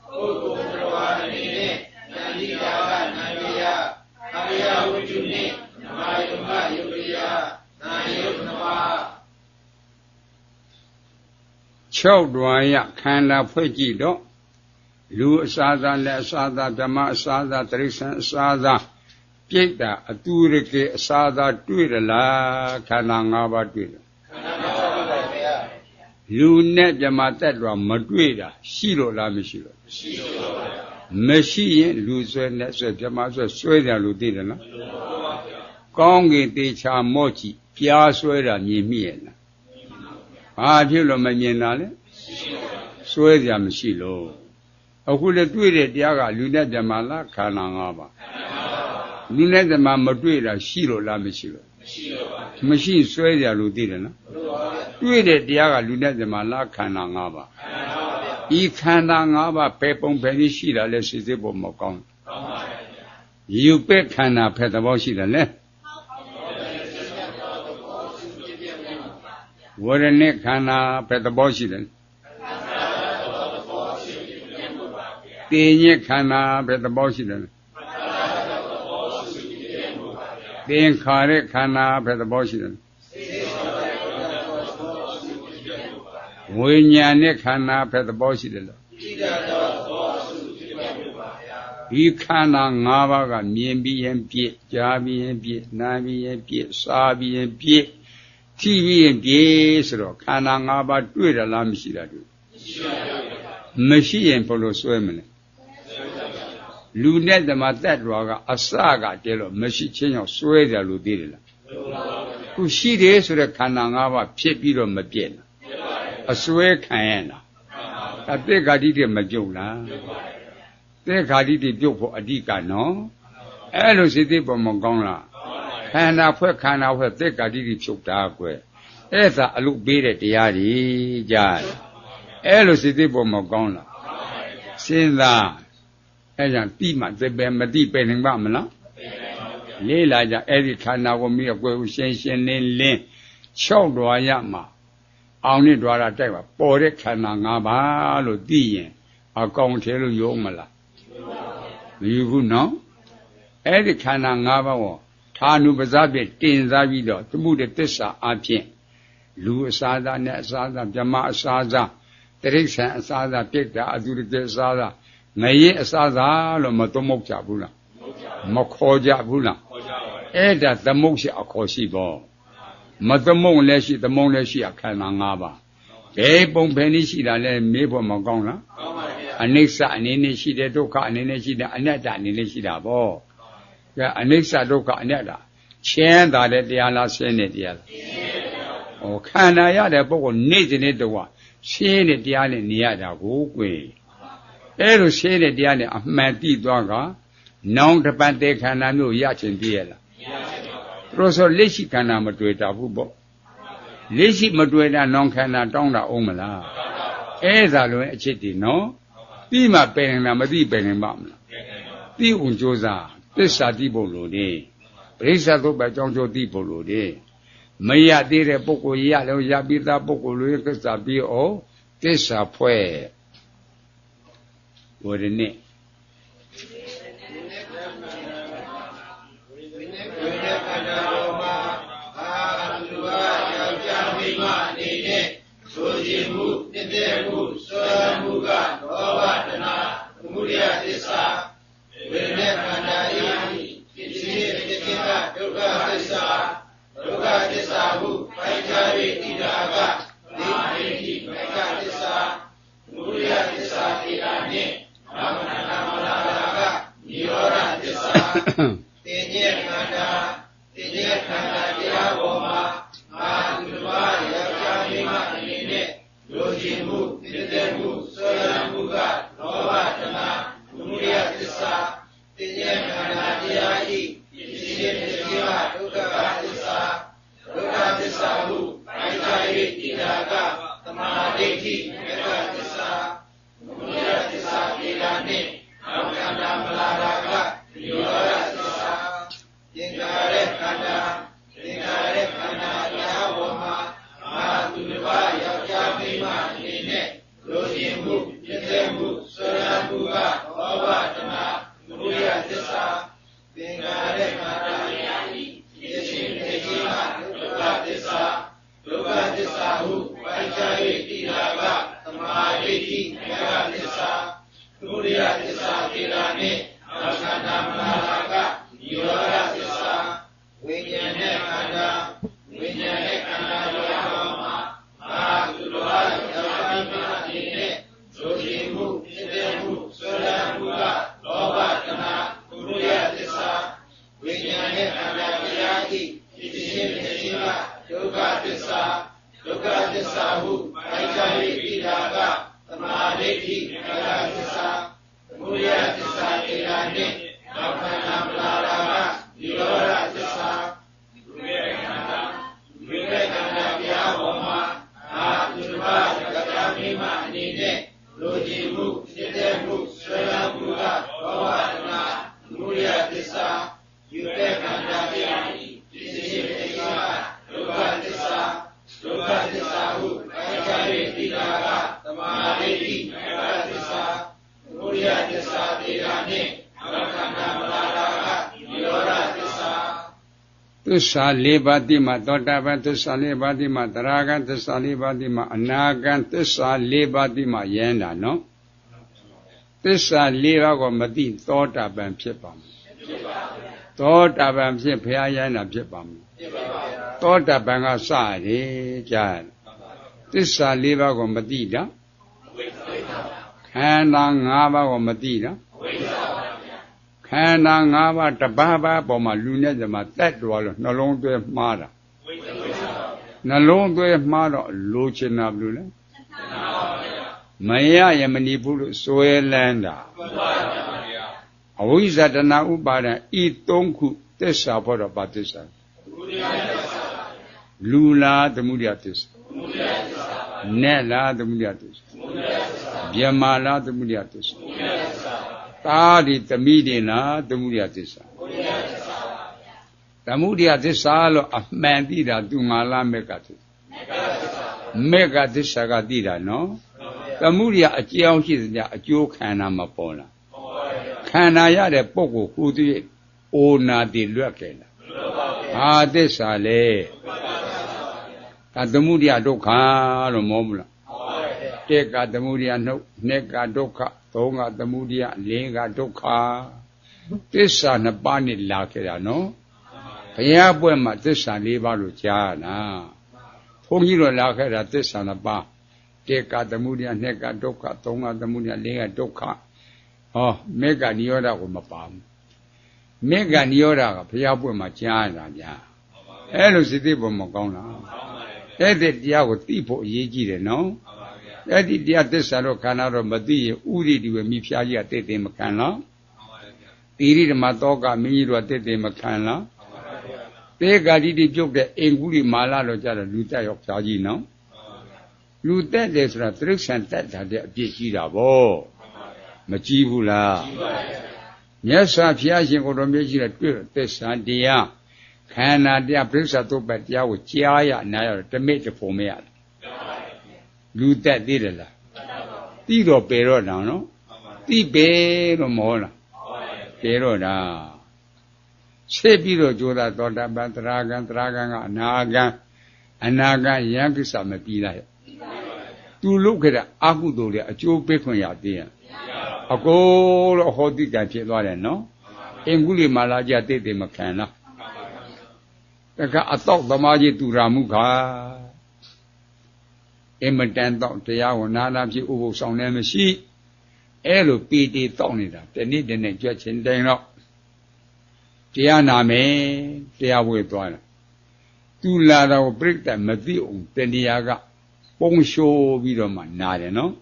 ပုဂ္ဂိုလ်တော်အနေနဲ့ဉာဏ်သိတာကနာတရားအာရိယဝိတုနှင့်ဓမ္မယုတ်ပါယုတ်တရားနာယုတ်နမ6 တွာရခန္ဓာဖွဲ့ကြည့်တော့လူအစားသားလက်အစားသားဓမ္မအစားသားတိရစ္ဆာန်အစားသားပြိတ္တာအတူရကေအစားသားတွေ့ရလားခန္ဓာ၅ပါးတွေ့တယ်လူနဲ့ဓမ္မတက်တော်မတွေ့တာရှိလို့လားမရှိလို့မရှိလို့ပါမရှိရင်လူဆွဲနဲ့ဆွဲဓမ္မဆွဲတယ်လို့သိတယ်နော်ကောင်းကင်တေချာမော့ကြည့်ပြားဆွဲတာမြင်မိရဲ့လားဘာဖြစ်လို့မမြင်တာလဲဆွဲကြမရှိလို့အခုလည်းတွေ့တဲ့တရားကလူနဲ့ဓမ္မလားခန္ဓာ၅ပါးလူနဲ့ဓမ္မမတွေ့တာရှိလို့လားမရှိလို့မရှိလို့ပါမရှိဆွဲကြလို့သိတယ်နော်တွေ့တဲ့တရားကလူနဲ့ဓမ္မလားခန္ဓာ၅ပါးဤခန္ဓာ၅ပါးဘယ်ပုံဘယ်နည်းရှိတာလဲစစ်စစ်ဖို့မကောင်းဘူးယူပဲ့ခန္ဓာဖက်သဘောရှိတယ်လေဝရဏိခန္ဓာဘယ်သဘောရှိတယ်တေညခန္ဓာဘယ်သဘောရှိတယ်သင်္ခါရခန္ဓာဘယ်သဘောရှိတယ်ဝိညာဉ်နဲ့ခန္ဓာဘယ်သဘောရှိတယ်လဲဒီခန္ဓာ၅ပါးကမြင်ပြီးရင်ပြည့်ကြားပြီးရင်ပြည့်နားပြီးရင်ပြည့်စားပြီးရင်ပြည့်ကြည့်ပြီးရင်ပြေဆိုတော့ခန္ဓာ၅ပါးတွေ့ရလားမရှိတာတွေ့မရှိရင်ဘယ်လိုဆွဲမလဲလူနဲ့ဓမ္မတတ်တော်ကအစကတည်းကမရှိချင်းကြောင့်ဆွဲတယ်လို့သိတယ်လားခုရှိတယ်ဆိုတဲ့ခန္ဓာ၅ပါးဖြစ်ပြီးတော့မပြည့်လားအဆွဲခံရလားအတိက္ခာတိတွေမပြုတ်လားတိက္ခာတိတွေပြုတ်ဖို့အဓိကနော်အဲ့လိုစိတ်သိပေါ်မကောင်းလားခန္ဓာဖွဲ့သိက္ခာတိဖြုတ်တာကွယ်အဲ့ဒါအလုပ်ပေးတဲ့တရားကြီးကြားအဲ့လိုစိတ်သိပေါ်မကောင်းလားစဉ်းစားအဲ့ကြောင့်တိမှသပဲမတိပဲနိုင်ပါမလားလေးလာကြအဲ့ဒီခန္ဓာကိုမိအကွယ်ရှင်းရှင်းလင်းလင်း6 တွာရမှာအောင်နဲ့တွာရတိုက်ပါပေါ်တဲ့ခန္ဓာ၅ပါးလို့သိရင်အကောင်ထဲလို့ရုံးမလားမယူဘူးနော်အဲ့ဒီခန္ဓာ၅ပါးကိုဌာနုပဇာဖြင့်တင်စားပြီးတော့သမှုတသစ္စာအဖြစ်လူအစားသားနဲ့အစားသားဗြဟ္မအစားသားတိရစ္ဆာန်အစားသားပြိတ္တာအတုရကေအစားသားငရဲအစားသားလို့မသမုတ်ကြဘူးလားမခေါ်ကြဘူးလားအဲ့ဒါသမုတ်ရှိအခေါ်ရှိပေါ့မသမုတ်လည်းရှိသမုတ်လည်းရှိအခန္ဓာ၅ပါးဘယ်ပုံဘယ်နည်းရှိတာလဲမေးဖို့မကောင်းလားအနိစ္စအနေနဲ့ရှိတယ်ဒုက္ခအနေနဲ့ရှိတယ်အနတ္တအနေနဲ့ရှိတာပေါ့ကဲအနိစ္စဒုက္ခအနတ္တချမ်းသာတဲ့တရားလားဆင်းတဲ့တရားလားဟောခန္ဓာရတဲ့ပုဂ္ဂိုလ်နေ့စဉ်နဲ့တော့ဆင်းတဲ့တရားနဲ့နေရတာကိုကွယ်အဲ့လိုဆင်းတဲ့တရားနဲ့အမှန်သိသွားကနောင်တပတ်တဲ့ခန္ဓာမျိုးရချင်ပြည့်ရလားသူတို့ဆိုလက်ရှိခန္ဓာမတွေ့တာဘူးပေါ့လက်ရှိမတွေ့တာနောင်ခန္ဓာတောင်းတာအောင်မလားအဲ့ဒါလိုအချက်တည်းနော်ပြီးမှပယ်နေတာမသိပယ်နေပါမလားသိအောင်ကြိုးစားသစ္စာသိဖို့လိုတယ်ပရိစ္ဆသုပ္ပအကြောင်းကျိုးသိဖို့လိုတယ်မရသေးတဲ့ပုဂ္ဂိုလ်ရလည်းရပြီးသားပုဂ္ဂိုလ်လိုသစ္စာပြီးအောင်သစ္စာဖွဲ့ဝရဏိဆိုခြင်းမှုနှစ်သက်မှုဆွဲမှုကလောဘတဏှာသမုဒယသစ္စာဝိနည်းခန္ဓာဤဖြစ်ခြင်းဖြစ်ခြင်းကဒုက္ခသစ္စာဒုက္ခသစ္စာဟုပိုင်ခြား၍ဣဒာကဒီအိဋ္ဌိပိုင်ခြားသစ္စာသမုဒယသစ္စာဣဒာနှင့်နာမနာမလာကနိရောဓသစ္စာတင်ညေခန္ဓာတရားပေါ်မှာအာသုဘယောက်ျားမိန်းမအနေနဲ့လိုချင်မှုနှစ်သက်မှုဆွဲလန်း တိမေဃသစ္စာသမုဒယသစ္စာသေတာနှင့်နောက်ခန္ဓာမလာတာကနိရောဓသစ္စာဝိညာဉ်နဲ့ခန္ဓာဝိညာဉ်နဲ့ခန္ဓာတို့ရောမှာအာသူတော်ဘာယောဂိမအနေနဲ့ဇိုတိမှုဖြစ်တဲ့မှုဆွေလန်းမှုကလောဘတဏှာသမုဒယသစ္စာဝိညာဉ်နဲ့ခန္ဓာတရားဤဖြစ်ခြင်းဖြစ်ခြင်းကဒုက္ခသစ္စာဒုက္ခသစ္စာဟုပိုက်ခြား၍ပြီးတာကသမာဓိဋ္ဌိမေဃသစ္စာသမုဒယသစ္စာတေရာနှင့်နောက်ခန္ဓာမလာတာကနိရောဓသစ္စာဝိပဿနာဝိပဿနာပြာပေါ်မှာအာသူတော်ဘာယောဂိမအနေနဲ့လိုချင်မှုဖြစ်တဲ့မှုဆွေးနွေးမှုကဘောဝတနာသမုဒယသစ္စာယူတဲ့ခန္ဓာတရားဖြစ်စေဖြစ်ရာဒုက္ခသစ္စာဒုက္ခသစ္စာဟုပိုက်ခြား၍ပြီးတာကသမာဓိဋ္ဌိမေဃသစ္စာသမုဒယသစ္စာတေရာနှင့်နောက်ခန္ဓာမလာတာကနိရောဓသစ္စာသစ္စာ၄ပါးတိမှသောတာပန်သစ္စာ၄ပါးတိမှသရဂံသစ္စာ၄ပါးတိမှအနာဂံသစ္စာ၄ပါးတိမှယန္တာနော်သစ္စာ၄ပါးကိုမသိသောတာပန်ဖြစ်ပါမယ်သောတာပန်ဖြစ်ဘုရားယန္တာဖြစ်ပါမယ်သောတာပန်ကစရတယ်ကြားသစ္စာ၄ပါးကိုမသိတာခန္ဓာ၅ပါးကိုမသိတာခန္ဓာ၅ပါးတပါးပါးပေါ်မှာလူနဲ့ဇမတက်တော်လို့နှလုံးသွဲမှားတာနှလုံးသွဲမှားတော့လိုချင်တာဘယ်လိုလဲမရရမနေဘူးလို့စွဲလန်းတာအဝိဇ္ဇတနာဥပါဒံဤ၃ခုသစ္စာဖို့တော့ပါသစ္စာလူလားသမုဒယသစ္စာနတ်လားသမုဒယသစ္စာဗျမလားသမုဒယသစ္စာသာဒီသမီးတွေလားသမုဒယသစ္စာသမုဒယသစ္စာလို့အမှန်သိတာသူငါလားမေကသစ္စာမေကသစ္စာကသိတာနော်သမုဒယအကြောင်းရှိသမျှအကျိုးခန္ဓာမပေါ်လားခန္ဓာရတဲ့ပုဂ္ဂိုလ်ဟူသည်အိုနာတိလွတ်ခဲ့လားဟာသစ္စာလေဒါသမုဒယဒုက္ခလို့မောဘူးလားတက်ကသမုဒယနှုတ်နှစ်ကဒုက္ခသုံးကသမုဒယလေးကဒုက္ခသစ္စာနှစ်ပါးနဲ့လာခဲ့တာနော်ဘုရားပွဲမှာသစ္စာ၄ပါးလို့ကြားတာဘုန်းကြီးတို့လာခဲ့တာသစ္စာနှစ်ပါးတက်ကသမုဒယနှစ်ကဒုက္ခသုံးကသမုဒယလေးကဒုက္ခဟောမေဃနိရောဓကိုမပါဘူးမေဃနိရောဓကဘုရားပွဲမှာကြားတာဗျာအဲ့လိုစိတ်သိဖို့မကောင်းလားအဲ့ဒီတရားကိုသိဖို့အရေးကြီးတယ်နော်အဲ့ဒီတရားသစ္စာတော့ခန္ဓာတော့မသိရင်ဥရိတိဝေမိဖျားကြီးကတိတ်တိမ်မခံလားတိရိဓမ္မတောကမင်းကြီးတို့ကတိတ်တိမ်မခံလားသေဂာတိတိပြုတ်တဲ့အင်္ဂုလိမာလတော့ကြတော့လူတက်ရောက်ဖျားကြီးနော်လူတက်တယ်ဆိုတာသရုပ်ဆန်တက်တာတဲ့အပြစ်ကြီးတာဗောမကြည့်ဘူးလားမြတ်စွာဘုရားရှင်ကိုယ်တော်မြတ်ကြီးကတွေ့သစ္စာတရားခန္ဓာတရားပြိဿသုပ္ပတရားကိုကြားရနားရတမိတ်တဖို့မရလူတက်သေးတယ်လားသိတော့ပေတော့တာနော်သိပေတော့မဟုတ်လားပေတော့တာဆက်ပြီးတော့ကြိုးစားသောတာပန်သရဂံကအနာဂံယံကိစ္စမပြီးလားသူလုပ်ခဲ့တဲ့အကုသိုလ်တွေအကျိုးပေးခွင့်ရသေးရင်အကုန်လုံးဟောတိကံဖြစ်သွားတယ်နော်အင်္ဂုလိမာလာကြတိတ်တိမ်မခံလားတခါအတော့သမားကြီးတူရာမှုခါအမတန်တော့တရားကိုနာနာဖြစ်ဥပုသ်ဆောင်နေမရှိအဲ့လိုပီတိတော့နေတာတနေ့တနေ့ကြွချင်းတိုင်တော့တရားနာမယ်တရားဝေသွားတယ်သူလာတော့ပြိတ္တမသိအောင်တဏှာကပုံရှိုးပြီးတော့မှနာတယ်နော်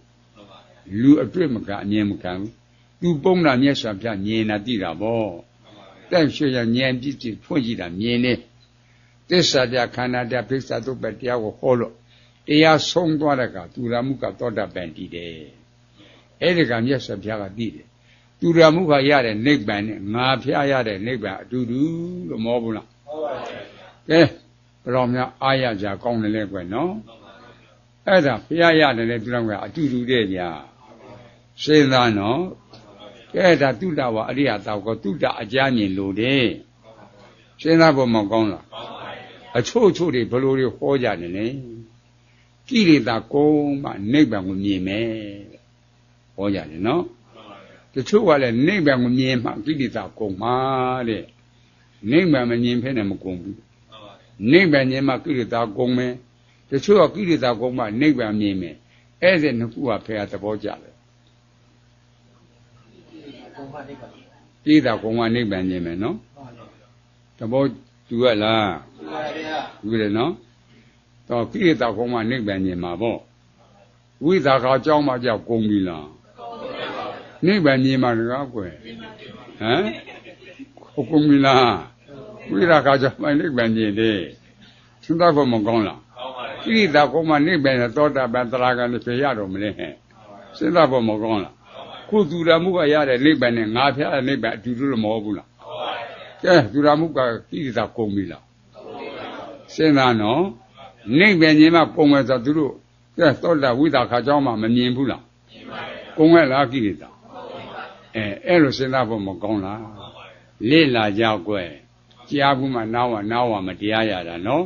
လူအတွေ့မကအမြင်မခံဘူးသူပုံတာမျက်စွာပြမြင်တာသိတာဗောတဲ့ရွှေရဉာဏ်ပြည့်စုံဖွင့်ကြည့်တာမြင်နေသစ္စာတရားခန္ဓာတရားပြိဿသုပ္ပတရားကိုဟောလို့တရားဆုံးသွားတဲ့ကသူရမှုကသောတာပန်တည်တယ်အဲ့ဒီကမြတ်စွာဘုရားကသိတယ်သူရမှုကရတဲ့နိဗ္ဗာန်နဲ့ငါဖျားရတဲ့နိဗ္ဗာန်အတူတူလို့မောဘူးလားဟုတ်ပါဘူးကဲဘယ်တော့မှအားရကြကောင်းတယ်လေကွယ်နော်အဲ့ဒါဖျားရတယ်လေသူရမှုကအတူတူတဲ့ညာစဉ်းစားနော်ကဲဒါတုတ္တဝါအရိယတောက်ကောတုတ္တအကြမြင်လို့တယ်စဉ်းစားဖို့မကောင်းလားအချို့တွေဘယ်လိုတွေဟောကြတယ်လဲကိလေသာကုန်မှနိဗ္ဗာန်ကိုမြင်မယ် ဟောကြတယ်နော်တချို့ကလည်းနိဗ္ဗာန်ကိုမြင်မှကိလေသာကုန်မှာတဲ့နိဗ္ဗာန်မမြင်ဖဲနဲ့မကုန်ဘူးနိဗ္ဗာန်မြင်မှကိလေသာကုန်မယ်တချို့ကကိလေသာကုန်မှနိဗ္ဗာန်မြင်မယ်အဲ့ဒီနှစ်ခုကဖယ်သဘောကျတယ်ကိလေသာကုန်မှနိဗ္ဗာန်မြင်မယ်နော်သဘောတူရလားတူတယ်နော်တော့ကိလေသာကုန်မှနိဗ္ဗာန်မြင်မှာပေါ့ဝိသကာအကြောင်းမှကြောက်ကုန်ပြီလားနိဗ္ဗာန်မြင်မှာတကားကွယ်ဟမ်ကုန်ပြီလားဝိသကာကြောင့်မှနိဗ္ဗာန်မြင်တယ်စဉ်းစားဖို့မကောင်းလားကိလေသာကုန်မှနိဗ္ဗာန်သောတာပန်သရဂံနဲ့ပြရတော့မလဲဟဲ့စဉ်းစားဖို့မကောင်းလားခုသူရမှုကရတဲ့နိဗ္ဗာန်နဲ့ငါဖျားတဲ့နိဗ္ဗာန်အတူတူမဟုတ်ဘူးလားကဲသူရမှုကကိလေသာကုန်ပြီလားစဉ်းစားနော်နိဗ္ဗာန်မြင်မှကုန်မယ်ဆိုသူတို့ကဲသောတာဝိသကာကြောင့်မှမမြင်ဘူးလားကုန်ရဲ့လားကိလေသာအဲ့လိုစဉ်းစားဖို့မကောင်းလားလေ့လာကြကွယ်ကြားဘူးမှနားဝမတရားရတာနော်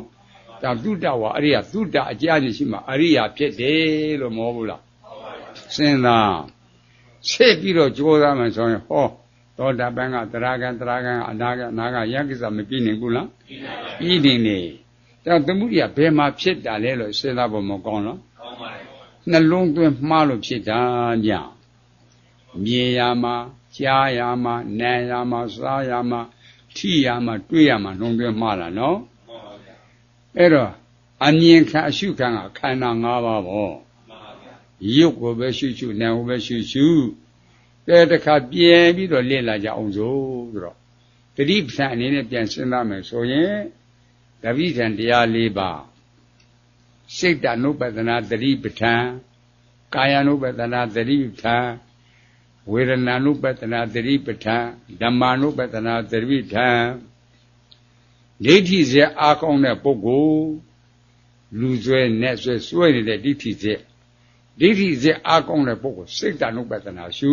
ဒါသုတဝါအရိယသုတအကြားရှိမှအရိယာဖြစ်တယ်လို့မဟုတ်ဘူးလားစဉ်းစားဆက်ပြီးတော့ကြိုးစားမှဆိုရင်ဟောသောတာပန်ကသရဂံအနာဂယကိစ္စမပြည့်နိုင်ဘူးလားပြည့်နေနေဒါသမုဒိယဘယ်မှာဖြစ်တာလဲလို့စဉ်းစားဖို့မကောင်းလားနှလုံးသွင်းမှားလို့ဖြစ်တာညမြင်ရမှာကြားရမှာနားရမှာစားရမှာထိရမှာတွေ့ရမှာနှလုံးသွင်းမှားတာနော်အဲ့တော့အမြင်ခံအရှုခံကခန္ဓာ၅ပါးပေါ့ရုပ်ကိုပဲရှုရှုနာမ်ကိုပဲရှုရှုတဲ့တခါပြန်ပြီးတော့လေ့လာကြအောင်ဆိုတော့တတိပ္ပံအနေနဲ့ပြန်စဉ်းစားမယ်ဆိုရင်တတိပ္ပံတရား၄ပါးစိတ်တ ानु ပတနာတတိပဋ္ဌာန်ကာယ ानु ပတနာတတိပဋ္ဌာန်ဝေဒနာ ानु ပတနာတတိပဋ္ဌာန်ဓမ္မာ ानु ပတနာတတိပဋ္ဌာန်ဒိဋ္ဌိစေအားကောင်းတဲ့ပုဂ္ဂိုလ်လူဆွဲနဲ့ဆွဲနေတဲ့ဒိဋ္ဌိစေအားကောင်းတဲ့ပုဂ္ဂိုလ်စိတ်တ ानु ပတနာရှု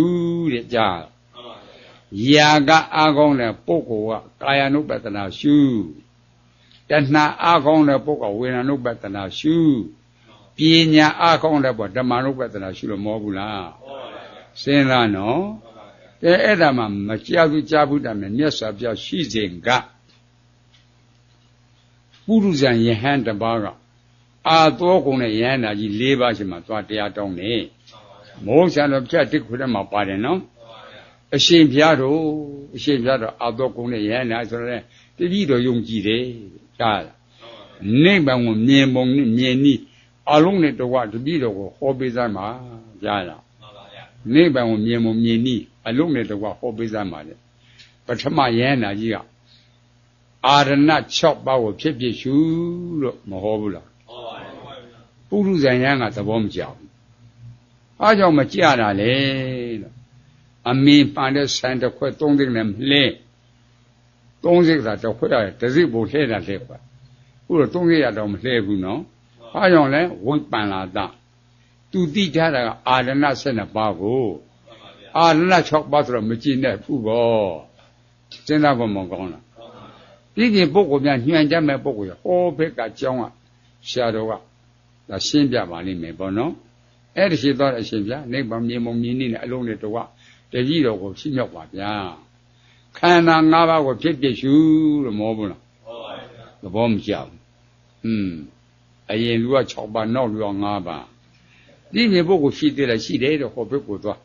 တဲ့ကြားယာကအားကောင်းတဲ့ပုဂ္ဂိုလ်ကကာယ ानु ပတနာရှုတဏှာအားကောင်းတဲ့ပုဂ္ဂိုလ်ဝေဒနာ ानु ပတနာရှုပညာအားကောင်းတဲ့ပုဂ္ဂိုလ်ဓမ္မာ ानु ပတနာရှုလို့မဟုတ်ဘူးလားစဉ်းစားနော်အဲ့ဒါမှမကြောက်ဘူးကြားဘူးတမ်းမြတ်စွာဘုရားရှိစဉ်ကပုရုဇဉ်ယဟန်တစ်ပါးကအာသောကုန်တဲ့ယဟန်နာကြီး၄ပါးရှိမှသွားတရားတောင်းတယ်မောဆရာတော်ပြတ်တိခုထဲမှာပါတယ်နော်အရှင်ဘုရားတို့အာသောကုန်တဲ့ယဟန်နာဆိုတော့တတိတော်ယုံကြည်တယ်ကြားလားနိဗ္ဗာန်ကိုမြင်ပုံနဲ့မြင်နည်းအလုံးနဲ့တကွတတိတော်ကိုဟောပေးစမ်းပါကြားလားနိဗ္ဗာန်ကိုမြင်ပုံမြင်နည်းအလုံးနဲ့တကွဟောပေးစမ်းပါလေပထမယဟန်နာကြီးကအာရဏ6ပါးကိုဖြစ်ဖြစ်ရှုလို့မဟောဘူးလားဟောပါတယ်ပုရုဇဉ်ယဟန်ကသဘောမကျဘူးအားကြောင့်မကြတာလေလို့အမင်းပန်တဲ့ဆန်တစ်ခွက်3သိန်းနဲ့မလဲ3သိန်းသာတစ်ခွက်ရတယ်တစ်စိဘို့လှဲတာလှဲခွက်ခုတော့3သိန်းရတော့မလှဲဘူးနော်အားကြောင့်လဲဝိပန္လာတသူတိထားတာကအာရဏ12ပါးကိုအာရဏ6ပါးဆိုတော့မကြည့်နဲ့ဘူးပေါ့စဉ်းစားဖို့မကောင်းလားဒီပုဂ္ဂိုလ်များညှဉ်းကြမဲ့ပုဂ္ဂိုလ်ရဟောဘက်ကကြောင်းကဆရာတော်ကဒါရှင်းပြပါလိမ့်မယ်ပေါ့နော်အဲ့ဒီရှိတော့အရှင်ဗျာနိဗ္ဗာန်မြင်ပုံမြင်နည်းနဲ့အလုံးနဲ့တော့တကြီးတော်ကိုရှင်းမြောက်ပါဗျာခန္ဓာ၅ပါးကိုဖြစ်ဖြစ်ရှုလို့မဟုတ်ဘူးလားဟုတ်ပါဗျာသဘောမကျဘူးအရင်လူက6ပါးနောက်လူက5ပါးဒီမြေပုဂ္ဂိုလ်ရှိသေးတယ်ရှိတယ်တော့ဟောဘက်ကိုသွား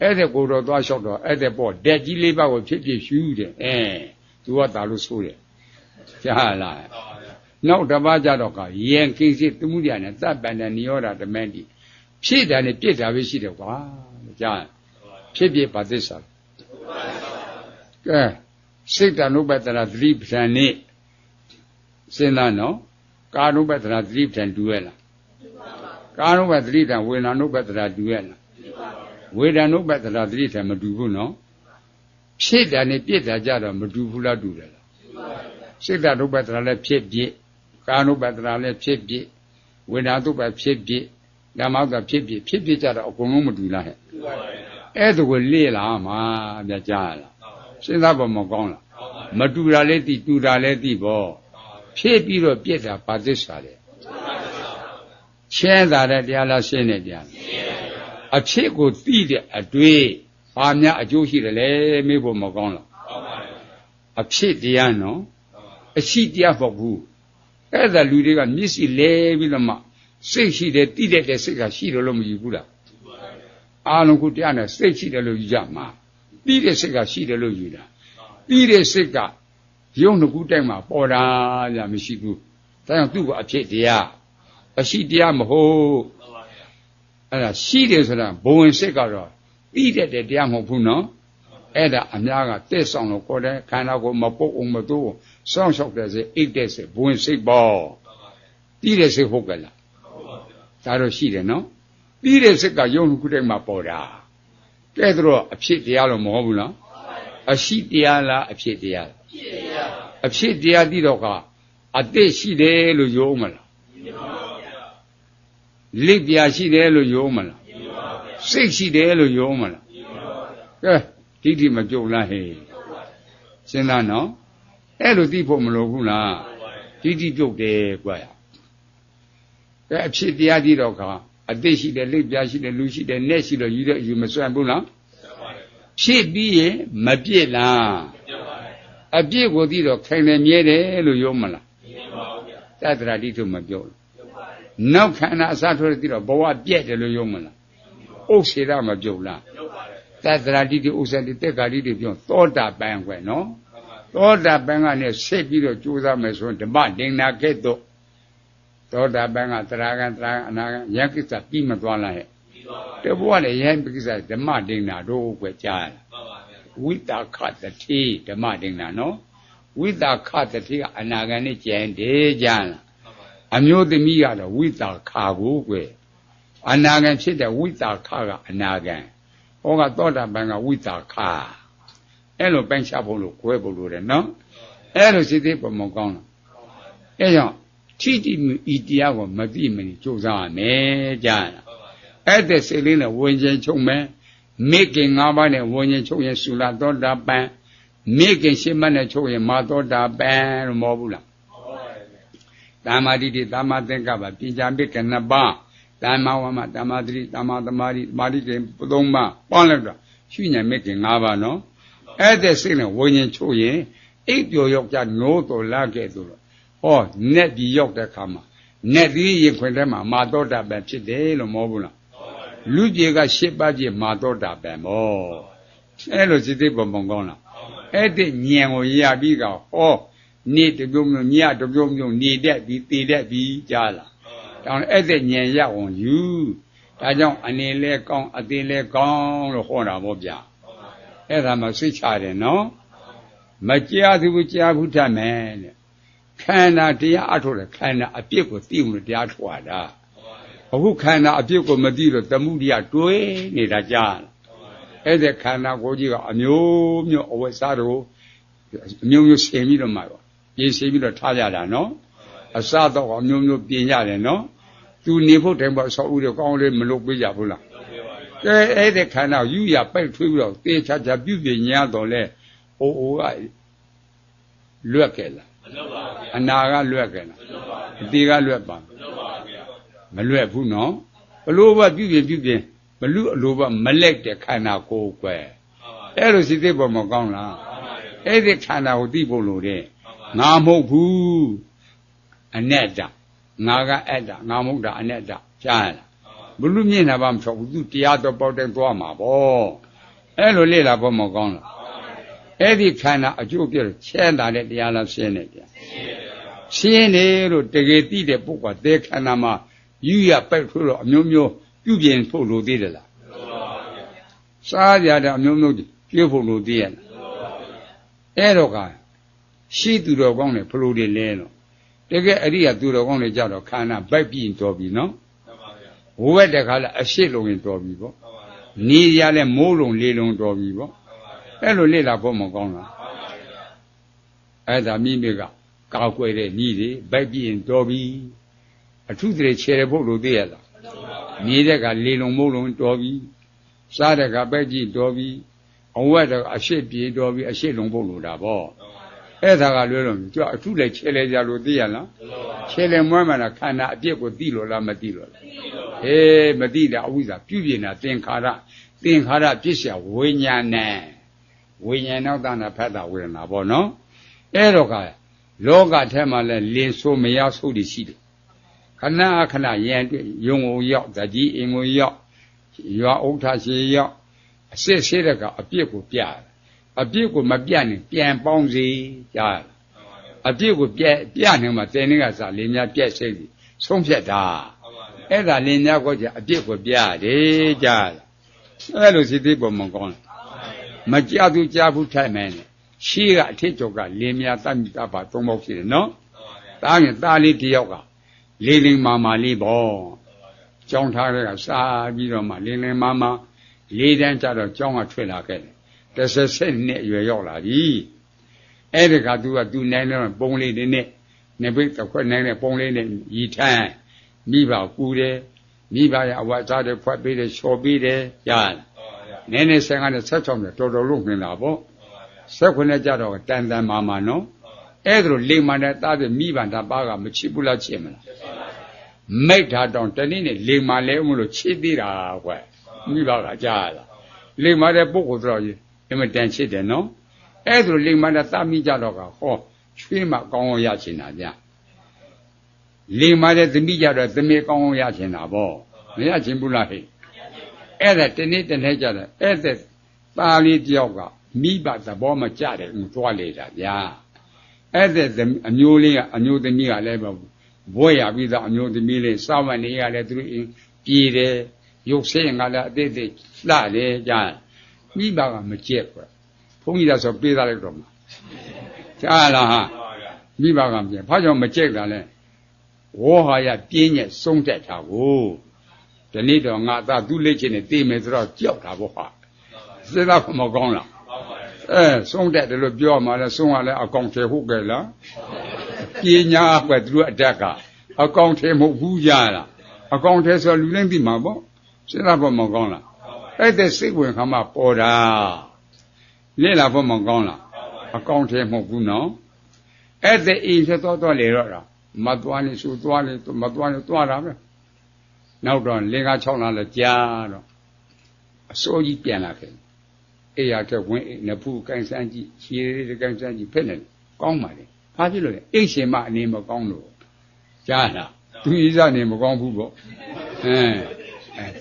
အဲ့ဒါကိုတော့သွားလျှောက်တော့အဲ့ဒါပေါ့ဓာတ်ကြီး၄ပါးကိုဖြစ်ဖြစ်ရှုတယ်သူကတာလို့ဆိုတယ်ကြားလားနောက်တစ်ပါးကြတော့ကယံကိစ္စသမှုရနဲ့သဗ္ဗန္တနိရောဓဓမ္မတိဖြစ်တာနဲ့ပြစ်တာပဲရှိတယ်ကွာကြားဖြစ်ဖြစ်ပါသစ္စာကဲစိတ်တ ानु ပတနာသတိပဋ္ဌာန်နဲ့စဉ်းစားနော်ကာနုပတနာသတိပဋ္ဌာန်တူရဲ့လားကာနုပသတိပဋ္ဌာန်ဝေဒနာနုပတနာတူရဲ့လားဝေဒနာနုပတနာသတိပဋ္ဌာန်မတူဘူးနော်ဖြစ်တာနဲ့ပြစ်တာကြတော့မတူဘူးလားတူတယ်လားစိတ်တ ानु ပတနာလည်းဖြစ်ပြကာနုပတနာလည်းဖြစ်ပြဝေဒနာတုပဖြစ်ပြဓမ္မတုပဖြစ်ပြကြတော့အကုန်လုံးမတူလားဟဲ့အဲ့ဒါကိုလေ့လာမှာဗျာကြားလားစဉ်းစားဖို့မကောင်းလားမတူတာလည်းသိတူတာလည်းသိပေါ့ဖြစ်ပြီးတော့ပြစ်တာပါသစ္စာလေရှင်းတာတဲ့တရားလားရှင်းတဲ့တရား ဖြစ်ကိုသိတဲ့အတွေ့ဘာများအကျိုးရှိတယ်လဲမေးဖို့မကောင်းလားအဖြစ်တရားနော်အရှိတရားမဟုတ်ဘူးအဲ့ဒါလူတွေကမျက်စိလဲပြီးတော့မှစိတ်ရှိတယ်သိတဲ့စိတ်ကရှိတယ်လို့မယူဘူးလားအားလုံးကိုတရားနဲ့စိတ်ရှိတယ်လို့ယူကြမှာသိတဲ့စိတ်ကရှိတယ်လို့ယူတာသိတဲ့စိတ်ကရုပ်နှစ်ခုတိုက်မှာပေါ်တာကြမရှိဘူးဒါကြောင့်သူ့ကအဖြစ်တရားအရှိတရားမဟုတ်အဲ့ဒါရှိတယ်ဆိုတာဘဝင်စိတ်ကတော့သိတဲ့တရားမဟုတ်ဘူးနော်အဲ့ဒါအများကတက်ဆောင်လို့ခေါ်တယ်ခန္ဓာကိုမပုတ်အောင်မသို့စောင့်ရှောက်တဲ့စိတ်အိတ်တဲ့စိတ်ဘဝင်စိတ်ပေါ့သိတဲ့စိတ်ဟုတ်ကလားဒါတော့ရှိတယ်နော်သိတဲ့စိတ်ကယုံခုတိုင်းမှာပေါ်တာကဲတော့အဖြစ်တရားလို့မဟုတ်ဘူးလားအရှိတရားလားအဖြစ်တရားလားအဖြစ်တရားသိတော့ကအတိတ်ရှိတယ်လို့ယုံမလားလိပ်ပြာရှိတယ်လို့ယုံမလားစိတ်ရှိတယ်လို့ယုံမလားကဲဒိဋ္ဌိမပြုတ်လားဟဲ့စဉ်းစားနော်အဲ့လိုသိဖို့မလိုဘူးလားဒိဋ္ဌိပြုတ်တယ်ကွာကဲအဖြစ်တရားသိတော့ကအတိတ်ရှိတယ်လိပ်ပြာရှိတယ်လူရှိတယ်နဲ့ရှိတော့ယူတဲ့ယူမစွန့်ဘူးလားဖြစ်ပြီးရင်မပြည့်လားအပြည့်ကိုသိတော့ခိုင်တယ်မြဲတယ်လို့ယုံမလားသတ္တရာဒိဋ္ဌိမပြုတ်ဘူးနောက်ခန္ဓာအစားထိုးသိတော့ဘဝပြည့်တယ်လို့ယုံမလားဥစ္စေရမပြုတ်လားသတ္တရာဒိဋ္ဌိဥစ္စာတိတက်္ကာဒိဋ္ဌိပြောသောတာပန်ခွဲ့နော်သောတာပန်ကနေဆက်ပြီးတော့ကြိုးစားမယ်ဆိုရင်ဓမ္မဒိဏကဲ့သို့သောတာပန်ကသရဂံအနာဂံယက္ကိစ္စပြီးမသွားလားဟဲ့တဘဝနဲ့ယဟန်ကိစ္စဓမ္မဒိဏတို့ကွယ်ကြားရဝိတာခတတိဓမ္မဒိဏနော်ဝိတာခတတိကအနာဂံနဲ့ကြံတယ်ကြားလားအမျိုးသမီးကတော့ဝိတာခကိုကွယ်အနာဂံဖြစ်တဲ့ဝိတာခကအနာဂံဟောကသောတာပန်ကဝိတာခအဲ့လိုပိုင်းခြားဖို့လို့ခွဲဖို့လို့တယ်နော်အဲ့လိုစိတ်သိပုံမကောင်းလားအဲ့ကြောင့်ထိတိဤတရားကိုမသိမနေကြိုးစားရမယ်ကြားလားအဲ့တဲ့စိတ်လေးနဲ့ဝင်ခြင်းချုပ်မယ်မိခင်၅ပါးနဲ့ဝင်ခြင်းချုပ်ရင်သုလသောတာပန်မိခင်၈ပါးနဲ့ချုပ်ရင်မာသောတာပန်လို့မဟုတ်ဘူးလားသမ္မာတိသမ္မာသင်္ကပ္ပပညာမိကနှစ်ပါးသမ္မာဝါမသမ္မာသတိသမ္မာသမာဓိမာတိကေသုံးပါးပေါင်းလိုက်တော့ရှုဉာဏ်မိခင်၅ပါးနော်အဲ့တဲ့စိတ်နဲ့ဝိညာဉ်ချုပ်ရင်အိပ်ပျော်ယောက်ျားနိုးတော်လာခဲ့သူလို့ဟောနက်ဒီရောက်တဲ့ခါမှာနက်ဒီရင်ခွင်ထဲမှာမာသောတာပန်ဖြစ်တယ်လို့မဟုတ်ဘူးလားလူကြီးက၈ပါးကြီးမာသောတာပန်မောအဲ့လိုစိတ်သိပုံပုံကောင်းလားအဲ့တဲ့ဉာဏ်ကိုရပြီးကဟောနေတပြုံမျိုးညတပြုံမျိုးနေတတ်ပြီးတည်တတ်ပြီးကြားလားတောင်းအဲ့တဲ့ဉာဏ်ရအောင်ယူဒါကြောင့်အနေလဲကောင်းအသေးလဲကောင်းလို့ဟောတာပေါ့ဗျာအဲ့ဒါမှစိတ်ချတယ်နော်မကြားသူကြားဘူးတတ်မယ်တဲ့ခန္ဓာတရားအထုတ်တယ်ခန္ဓာအပြစ်ကိုသိမှုတရားထုတ်ရတာအခုခန္ဓာအပြစ်ကိုမသိတော့တမှုတရားတွေးနေတာကြားအဲ့တဲ့ခန္ဓာကိုယ်ကြီးကအမျိုးမျိုးအဝတ်စားတို့အမျိုးမျိုးဆင်ပြီးတော့မှပြင်ဆင်ပြီးတော့ထားကြတာနော်အစတော့အမျိုးမျိုးပြင်ကြတယ်နော်သူနေဖို့တိုင်ပေါ့ဆောက်ဦးတော့ကောင်းလေးမလုပ်ပေးကြဘူးလားကဲအဲ့တဲ့ခန္ဓာယူရပိုက်ထွေးပြီးတော့တေးချာချာပြုပြင်ညာတော့လဲအိုကလွတ်ခဲ့လားမလွတ်ပါဘူးအနာကလွတ်ခဲ့လားအတေကလွတ်ပါမလွတ်ဘူးနော်ဘလို့ဘပြုပြင်ဘလူအလိုဘမလက်တဲ့ခန္ဓာကိုယ်ကွယ်အဲ့လိုစိတ်သိပေါ်မကောင်းလားအဲ့ဒီခန္ဓာကိုသိဖို့လို့တဲ့ငါမဟုတ်ဘူးအနတ္တငါကအတ္တငါမဟုတ်တာအနတ္တကြားလားဘလူမြင်တာဘာမဖြစ်ဘူးသူတရားတော်ပေါက်တဲ့သွားမှာပေါ့အဲ့လိုလေ့လာဖို့မကောင်းလားအဲ့ဒီခန္ဓာအကျိုးပြည့်ချဲတာတဲ့တရားလားရှင်းနေပြန်ရှင်းနေလို့တကယ်သိတဲ့ပုဂ္ဂိုလ်တဲ့ခန္ဓာမှာယူရပိုက်ထွေးတော့အမျိုးမျိုးပြုပြင်ဖို့လိုသေးတယ်လားစားကြတဲ့အမျိုးမျိုးပြုဖို့လိုသေးရဲ့အဲ့တော့ကရှိသူတော်ကောင်းတယ်ဘလို့တွေလဲတော့တကယ်အရိယာသူတော်ကောင်းတွေကြတော့ခန္ဓာဗိုက်ပြီးတော်ပြီနော်ဝဝက်တဲ့ခါလဲအရှိလုံးရင်တော်ပြီပေါ့နေရလဲမိုးလုံးလေးလုံးတော်ပြီပေါ့အဲ့လိုလေ့လာဖို့မကောင်းလားအဲ့ဒါမိမိကကောက်ွယ်တဲ့ညီတွေဗိုက်ပြီးရင်တော်ပြီအထုတွေခြေရဖို့လိုသေးရလားနေတဲ့ကလေးလုံးမိုးလုံးတော်ပြီစားတဲ့ကဗိုက်ကြီးတော်ပြီအဝက်တဲ့အရှိပြေတော်ပြီအရှိလုံးဖို့လိုတာပေါ့အဲ့ဒါကလွဲလို့ကြွအထုလိုက်ခြေလဲကြလို့သိရလားခြေလဲမွမ်းမှလားခန္ဓာအပြစ်ကိုသိလို့လားမသိလို့လား မသိတာအဝိဇ္ဇာပြုပြင်တာသင်္ခါရပြစ်เสียဝိညာဏံဝိညာဏောတနာဖတ်တာဝေဒနာပေါ့နော်အဲ့တော့ကလောကထဲမှာလဲလင်းဆိုးမရဆိုးတွေရှိတယ်ခဏခဏရန်တွေ့ယုံကိုရောက်ဇကြီးအင်ကိုရောက်ရွာဥထရှိရောက်အစစ်ရှိတဲ့ကအပြစ်ကိုပြတယ်အပြစ်ကိုမပြနိုင်ပြန်ပေါင်းစီကြားအပြစ်ကိုပြနိုင်မှတင်နေကစားလင်းများပြက်စိတ်ဆုံးဖြတ်တာအဲ့ဒါလင်းများကိုကြအပြစ်ကိုပြတယ်ကြားအဲ့လိုစိတ်ပေါ်မှာကောင်းမကြသူကြားဘူးထိုက်မယ်ရှေးကအထစ်ကျော်ကလင်းများတတ်မိတတ်ပါသုံးပေါက်ရှိတယ်နော်တားရင်တားလေးတယောက်ကလေးမာလေးပေါ့ကြောင်းထားတဲ့ကစားပြီးတော့မှလေးမာလေးတန်းကြတော့ကြောင်းကထွက်လာခဲ့တယ်17နှစ်အရွယ်ရောက်လာပြီအဲ့ဒီကသူနိုင်တော့ပုံလေးတွေနဲ့နေပိတ်တစ်ခွက်နိုင်တဲ့ပုံလေးနဲ့ရီထမ်းမိဘကူတယ်မိဘရဲ့အဝတ်စားတွေဖွက်ပေးတယ်လျှော်ပေးတယ်ကြားနည်းနည်း15နဲ့16နဲ့တော်တော်လုံးနေတာပေါ့19နဲ့ကြတော့တန်မာနော်အဲ့ဒါလိုလိမ္မာနဲ့တားပြီးမိဘတာပါကမချစ်ဘူးလားချစ်မလားမိတ်ထားတောင်တနေ့နဲ့လိမ္မာလဲမလို့ချစ်သေးတာကွယ်မိဘကကြားလာလိမ္မာတဲ့ပုဂ္ဂိုလ်တော်ကြီးအမတန်ချစ်တယ်နော်အဲ့ဒါလိုလိမ္မာနဲ့တားမိကြတော့ကဟောချွေးမကောင်းအောင်ရချင်တာဗျလိမ္မာတဲ့သမီးကြတော့သမီးကောင်းအောင်ရချင်တာပေါ့မရချင်ဘူးလားဟဲ့အဲ့ဒါတနေ့ကြတယ်အဲ့ဒါသားလေးတယောက်ကမိဘသဘောမကျတယ်သွားလေတာဗျာအဲ့ဒါအမျိုးလေးကအမျိုးသမီးကလည်းဘွဲရပြီးသားအမျိုးသမီးလေးစောင့်မနေရလဲသူပြည်တယ်ရုပ်ဆင်းကလည်းအသေးသေးလှတယ်ကြားမိဘကမကြက်ဘူးဘုန်းကြီးကဆိုပေးသားလိုက်တော့မှာကြားလားဟာမိဘကမကြက်ဘာကြောင့်မကြက်တာလဲဝေါ်ဟာရပြင်းညက်ဆုံးတက်တာကိုဒီနေ့တော့ငါသားသူ့လက်ချင်းနဲ့တေးမယ်ဆိုတော့ကြောက်တာပေါ့ဟာစဉ်းစားမကောင်းလားဆုံးတက်တယ်လို့ပြောမှလည်းဆုံးကလည်းအကောင်ထဲဟုတ်ကြလားပညာကွယ်သူတို့အတက်ကအကောင်ထဲမဟုတ်ဘူးကြလားအကောင်ထဲဆိုလူတိုင်းသိမှာပေါ့စဉ်းစားဖို့မကောင်းလားအဲ့ဒါစိတ်ဝင်ခါမှပေါ်တာလေ့လာဖို့မကောင်းလားအကောင်ထဲမဟုတ်ဘူးနော်အဲ့ဒါအိမ်ဆက်တော့လေတော့မသွားနေဆိုသွားနေမသွားနေသွားတာပဲနောက်တော့5 6လလည်းကြာတော့အစိုးကြီးပြန်လာခဲ့အေးရတဲ့ဝင်နဖူးကိုင်းစမ်းကြည့်ခြေလေးကိုင်းစမ်းကြည့်ဖက်နေကောင်းပါလေဘာဖြစ်လို့လဲအိတ်ရှင်မအနေမကောင်းလို့ကြားလားသူဤစားနေမကောင်းဘူးပေါ့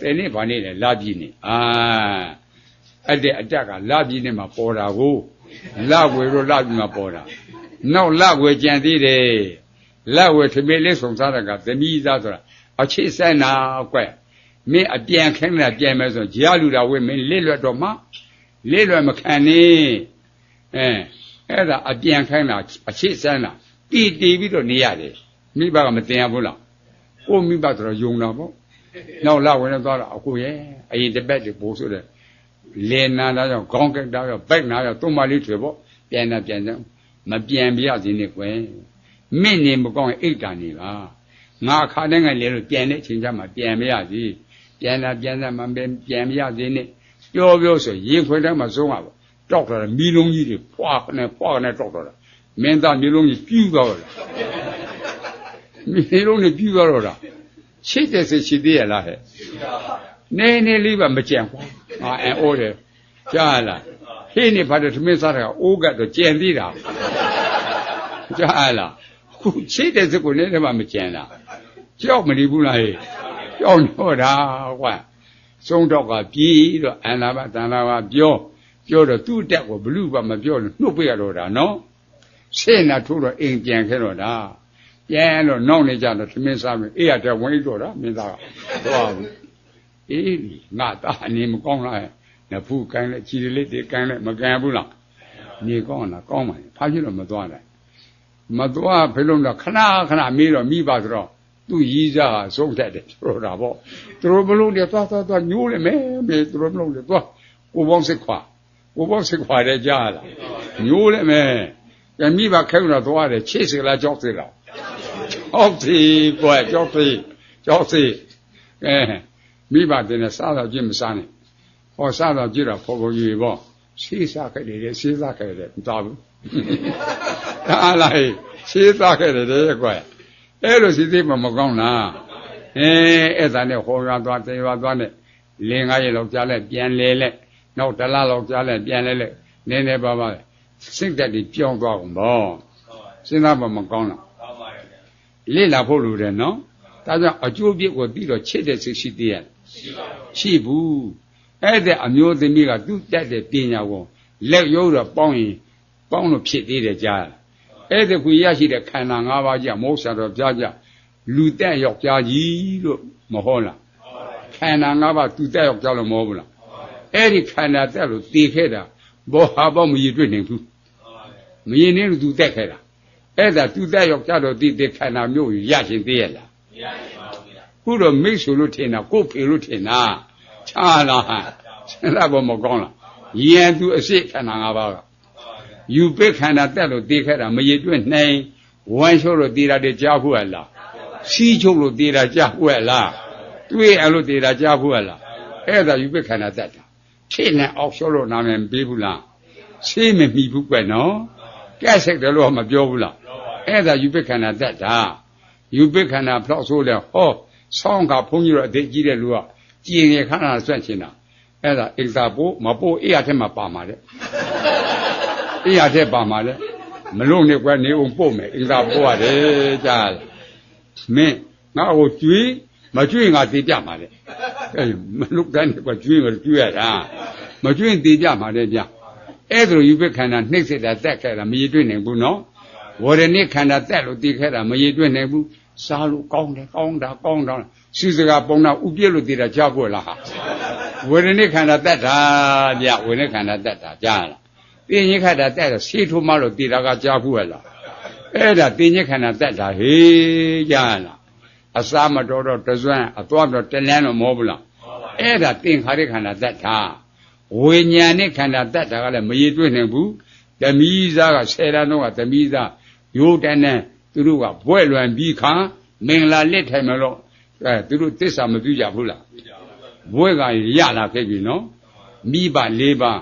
တဲ့နေ့ဘာနေ့လဲလာပြည်နေအဲ့တဲ့အတက်ကလာပြည်နေမှာပေါ်တာကိုလာဝေတော့လာပြည်မှာပေါ်တာနောက်လာဝေကြံသေးတယ်လာဝေထမေးလေးဆုံစားတာကသမီးသားဆိုတာအခြေဆိုင်နာကွမင်းအပြန်ခင်းတာပြန်မယ်ဆိုကြားလူတာဝေမင်းလစ်လွတ်တော့မှလစ်လွယ်မခံနေအဲ့ဒါအပြန်ခိုင်းတာအခြေစမ်းတာတီပြီးတော့နေရတယ်မိဘကမတင်ရဘူးလားကိုမိဘဆိုတော့ယုံတာပေါ့နောက်လာဝင်သွားတော့အခုရဲ့အရင်တပည့်တွေပို့ဆိုတဲ့လေနာတာကြောင့်ခေါင်းကက်တာကြောင့်ဘက်နာကြောင့်သုံးမလေးတွေပေါ့ပြန်စမ်းမပြန်ပြရစီနဲ့ကွယ်မင်းနေမကောင်းရင်အိတ်တာနေပါငါခါတဲ့ငယ်လေလို့ပြန်တဲ့အချိန်ကျမှပြန်မရစီပြန်စမ်းမပြန်မရစီနဲ့ပြောဆိုရင်ခွေတိုင်းမှာဆုံးပါပေါ့တောက်တာမီလုံးကြီးတွေဖွာကနေတောက်တာမင်းသားမီလုံးကြီးပြူသွားတော့မီလုံးကြီးပြူသွားတော့ချစ်တဲ့စိတ်ရှိသေးရလားဟဲ့နေလေးပါမကြံဘူးအိုးတယ်ကြားလားဟင်းနေဖတ်တဲ့သမင်းစားတာအိုးကတော့ကြံသေးတာကြားလားခုချစ်တဲ့စိတ်ကိုနေတယ်မှမကြံလားကြောက်မနေဘူးလားဟဲ့ကြောက်တော့တာကွာဆုံးတော့ကပြီးတော့အနာဘတန်လာပါပြောတော့သူ့တက်ကိုဘလူပါမပြောလို့နှုတ်ပြရတော့တာနော်ရှင်းတာထိုးတော့အိမ်ပြန်ခဲ့တော့တာပြန်တော့နောက်နေကြတော့သမင်းစားမယ်အေးရတဲ့ဝင်တော့တာမင်းသားကတော့ဘူးအေးငါသားအနေမကောင်းလားနဖူးကိုင်းလိုက်ခြေလေးတွေကိုင်းလိုက်မကန်ဘူးလားနေကောင်းလားကောင်းပါလေဖားဖြစ်တော့မသွားတယ်မသွားဖေလုံးတော့ခဏမေးတော့မိပါဆိုတော့သူ့ရီးစားဆုံးတက်တယ်ဆိုတော့ပေါ့သူတို့မလုံးတွေသွားညိုးလိုက်မယ်သူတို့မလုံးတွေသွားကိုပေါင်းစစ်ခွာတဲ့ကြားလာညိုးလိုက်မယ်ကမိဘခဲတော့သွားတယ်ချစ်စလားကြောက်စလားကြောက်စီကွယ်ကြောက်စီမိဘတင်နဲ့စားတော့ကြည့်မစားနဲ့ဟောစားတော့ကြည့်တော့ဖော်ကြီးပေါ့ဆေးစားခဲ့တယ်ဆေးစားခဲ့တယ်မသားဘူးအားလိုက်ဆေးစားခဲ့တယ်ကွယ်အဲ့လိုစီသေးမကောင်းလား အဲ့ဒါနဲ့ဟောရသွားတေးသွားနဲ့လင်း9ရက်လောက်ကြာလိုက်ပြန်လဲလက်နောက်1လလောက်ကြာလိုက်ပြန်လဲလက်နည်းနည်းပါပါစိတ်ဓာတ်တွေပြောင်းသွားကုန်တော့စဉ်းစားမှမကောင်းလားကောင်းပါရဲ့လေ့လာဖို့လိုတယ်နော်ဒါကြောင့်အကျိုးပြစ်ကိုပြီးတော့ချစ်တဲ့စိတ်ရှိသေးရဲ့ရှိဘူးအဲ့ဒါအမျိုးသမီးကသူ့တက်တဲ့ပညာကိုလက်ရုပ်တော့ပေါင်းရင်ပေါင်းလို့ဖြစ်သေးတယ်ကြားအဲ့ဒါကိုရရှိတဲ့ခန္ဓာ၅ပါးကြမောဆရာတော်ကြားကြလူတက်ယောက်ျားကြီးလို့မဟုတ်လားခန္ဓာ၅ပါးသူတက်ယောက်ျားလို့မဟုတ်ဘူးလားအဲ့ဒီခန္ဓာတက်လို့တည်ခဲ့တာဘောဟာဘောမရည်တွေ့နိုင်ဘူးမရည်နေလို့သူတက်ခဲ့တာအဲ့ဒါသူတက်ယောက်ျားတော့တည်တဲ့ခန္ဓာမျိုးရရှင်သေးရဲ့လားမရရှင်ပါဘူးဗျာခုတော့မိတ်ဆွေလို့ထင်တာကိုယ်ဖေလို့ထင်တာချာလားစဉ်းစားဖို့မကောင်းလားယဉ်သူအစိတ်ခန္ဓာ၅ပါးကယူပိခန္ဓာတက်လို့တည်ခဲ့တာမရည်တွေ့နိုင်ဝမ်းလျှောလို့တည်တာတွေကြားဖို့ဟလားစီးချုပ်လို့တည်တာကြားဖို့ဟလားတွေ့အလို့တည်တာကြားဖို့ဟလားအဲ့ဒါယူပိခန္ဓာတက်တာဖြစ်နေအောက်လျှောလို့နာမည်မပေးဘူးလားဆေးမမိဘူးကွနော်ကဲဆက်တယ်လို့မပြောဘူးလားအဲ့ဒါယူပိခန္ဓာတက်တာယူပိခန္ဓာဖောက်ဆိုးလဲဟောဆောင်းကဘုန်းကြီးတို့အသေးကြီးတဲ့လူကကြည်ငယ်ခန္ဓာဆွတ်ချင်တာအဲ့ဒါအိစာပို့မပို့အေးရထဲမှာပါမှာတဲ့အေးရထဲပါမှာတဲ့မလို့နေကွယ်နေအောင်ပို့မယ်အိစာပို့ရတယ်ကြားမင်းငါ့ကိုကျွေးမကျွေးငါတည်ပြမှာတဲ့အဲ့မလို့ကနေကွယ်ကျွေးငါကျွေးရတာမကျွေးတည်ပြမှာတဲ့ဗျအဲ့ဒါလိုယူပိခန္ဓာနှိမ့်စစ်တာတက်ခဲ့တာမရည်တွေ့နိုင်ဘူးနော်ဝရဏိခန္ဓာတက်လို့တည်ခဲ့တာမရည်တွေ့နိုင်ဘူးစားလို့ကောင်းတယ်ကောင်းတာစီစကားပုံနာဥပြည့်လို့တည်တာကြားဖို့လားဟာဝေဒနိခန္ဓာတက်တာဗျဝေဒနိခန္ဓာတက်တာကြားလားတင်ညိခန္ဓာတက်တော့ဆေးထိုးမှလို့တည်တာကကြားဖို့လားအဲ့ဒါတင်ညိခန္ဓာတက်တာဟေးကြားလားအစာမတော်တော့တစွမ်းအသွားတော့တလန်းတော့မဟုတ်ဘူးလားအဲ့ဒါသင်္ခါရခန္ဓာတက်တာဝိညာဉ်နဲ့ခန္ဓာတက်တာကလည်းမရည်တွေ့နိုင်ဘူးသမီးသားက10တန်းတော့ကသမီးသားရိုးတန်းနဲ့သူတို့ကဘွဲ့လွန်ပြီးခါမင်္ဂလာလက်ထိုင်မလို့သူတို့သစ္စာမပြုကြဘူးလားဘွဲ့ကရလာခဲ့ပြီနော်မိဘ၄ပါး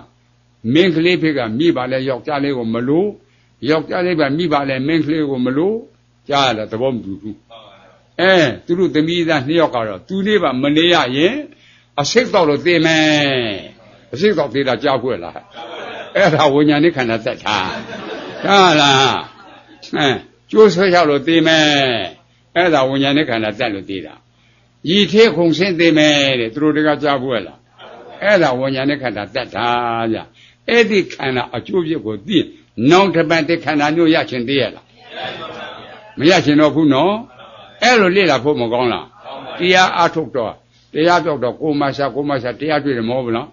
မင်းကလေးဖေကမိဘလည်းယောက်ျားလေးကိုမလို့ယောက်ျားလေးကမိဘလည်းမင်းကလေးကိုမလို့ကြားရတဲ့သဘောမတူဘူးသူတို့သမီးသား2ယောက်ကတော့သူလေးပါမနေရရင်အစိတ်တော့လို့သိမယ်အစိတ်တော့သေးတာကြားခွဲလားအဲ့ဒါဝိညာဉ်နဲ့ခန္ဓာသက်တာကြားလားကျိုးဆွဲရောက်လို့သိမယ်အဲ့ဒါဝိညာဉ်နဲ့ခန္ဓာသက်လို့သိတာရည်သေးခုံဆင်းသိမယ်တဲ့သူတို့တကကြားခွဲလားအဲ့ဒါဝိညာဉ်နဲ့ခန္ဓာသက်တာကြအဲ့ဒီခန္ဓာအကျိုးပြကိုသိနောင်တပတ်တဲ့ခန္ဓာမျိုးရချင်သေးရလားမရချင်တော့ဘူးနော်အဲ့လိုလေ့လာဖို့မကောင်းလားတရားအားထုတ်တော့တရားပြောက်တော့ကိုမဆာတရားတွေ့တယ်မဟုတ်ဘူးလား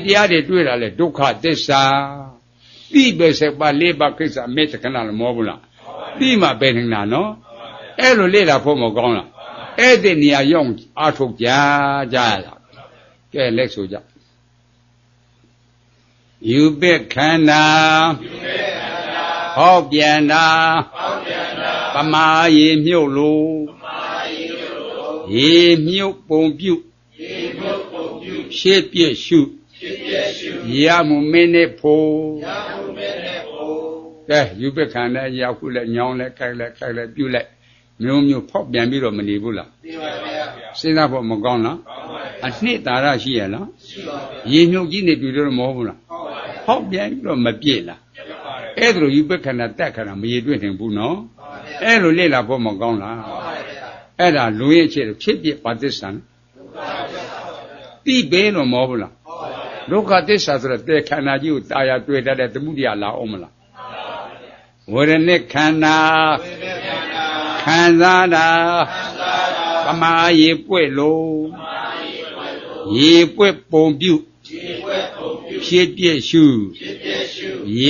တရားတွေတွေ့တာလေဒုက္ခသစ္စာတိပဲဆက်ပါ၄ပါးကိစ္စမေတ္တကနာလည်းမဟုတ်ဘူးလားတိမှပဲနေတာနော်အဲ့လိုလေ့လာဖို့မကောင်းလားအဲ့ဒီနေရာရောက်အားထုတ်ကြရလားကဲလက်ဆိုကြယူပိခန္ဓာဟောပြန်တာပမာရေမြုပ်လို့ရေမြုပ်ပုံပြုရှေ့ပြည့်ရှုရမှုမင်းနဲ့ဖို့ကဲယူပိခန္ဓာရောက်ခုလဲညောင်းလဲခိုက်လဲပြုလိုက်မျိုးဖောက်ပြန်ပြီးတော့မနေဘူးလားသိပါဗျာစဉ်းစားဖို့မကောင်းလားအနှစ်သာရရှိရလားရှိပါဗျာရေမြုပ်ကြီးနေပြီလို့မဟုတ်ဘူးလားဖောက်ပြန်ပြီးတော့မပြည့်လားအဲ့ဒါလိုယူပိခန္ဓာတက်ခန္ဓာမရေတွေ့နိုင်ဘူးနော်အဲ့လိုလေ့လာဖို့မကောင်းလားအဲ့ဒါလူရဲ့အခြေဖြစ်ဖြစ်ပါသစ္စာတိပဲလို့မဟုတ်ဘူးလားဒုက္ခသစ္စာဆိုတော့တေခန္ဓာကြီးကိုတာယာတွေ့တတ်တဲ့သမုဒိယလာအောင်မလားဝရဏိခန္ဓာခံစားတာပမာရေပွက်လို့ရေပွက်ပုံပြုဖြစ်ပြည့်ရှု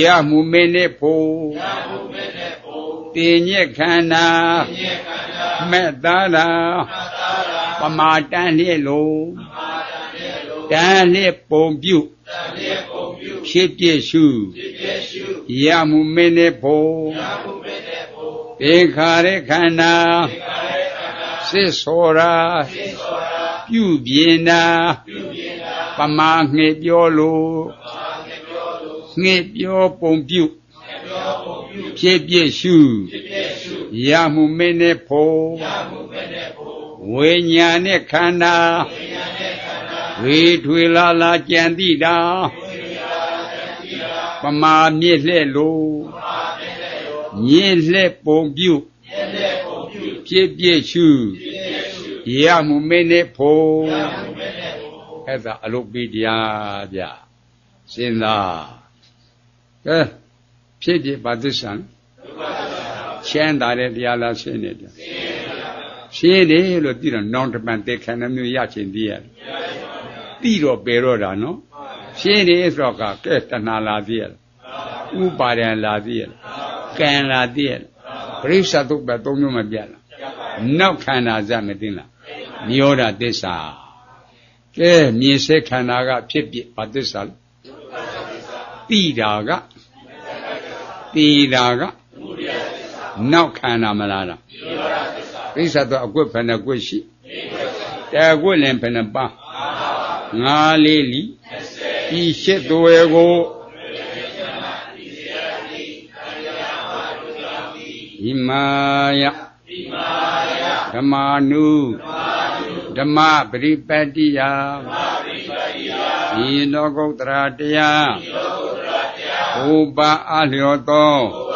ရမှုမင်းနဲ့ဖို့တင်ညက်ခန္ဓာမဲ့သားတာပမာတန်းလျက်လို့တန်းလျက်ပုံပြုဖြစ်ပြည့်ရှုရမှုမင်းနဲ့ဖို့သင်္ခါရခန္ဓာစစ်စောရာပြုပြင်တာပမာငှက်ပြောလို့ငှက်ပြောပုံပြုဖြစ်ပြည့်ရှုရမှုမင်းနဲ့ဖို့ဝ为娘的看呐，为推拉拉见地的，爸妈灭来路，灭来保佑，别去，也没没那破，还是阿鲁比的呀，现在，别把这上。钱大的呀，那钱的，钱的了，地上弄着办，得看那没有压钱的，地着白着的喏，钱的说个给他拿拉的，500人拉的，干拉的，不是啥都把东西没变了，那看那咱们定了，牛的得啥？给面色看那个别把这啥，地那个。闹看那么来了，为啥都过分的过去？再过人不能办，哪里100多个，伊玛呀，达玛努，达玛布里巴蒂呀，伊诺高特拉蒂呀。五八阿六多，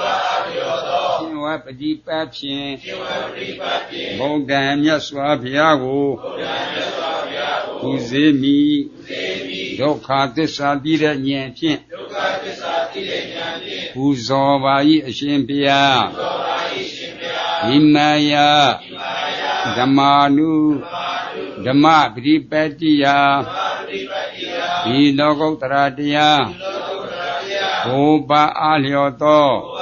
千万不离八片，莫干灭说别个，不是米，都看得上帝的眼片，不说话一心别，伊玛呀，达玛努，达玛不离八地呀，伊诺高特拉地呀。5把阿六多，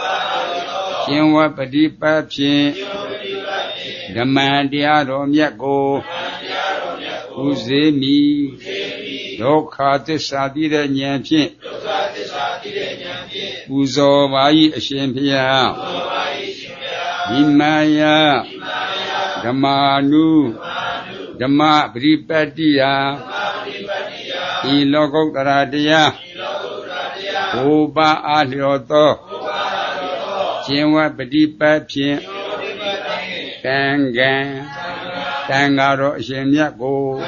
千万不离八片，人们的阿罗灭过，不是米，都看这沙地的眼片，不说话一心片，伊玛呀，达玛努，达玛不离八地呀，伊罗高特拉地呀。5把阿六多，千万不离八片，单个罗先灭过，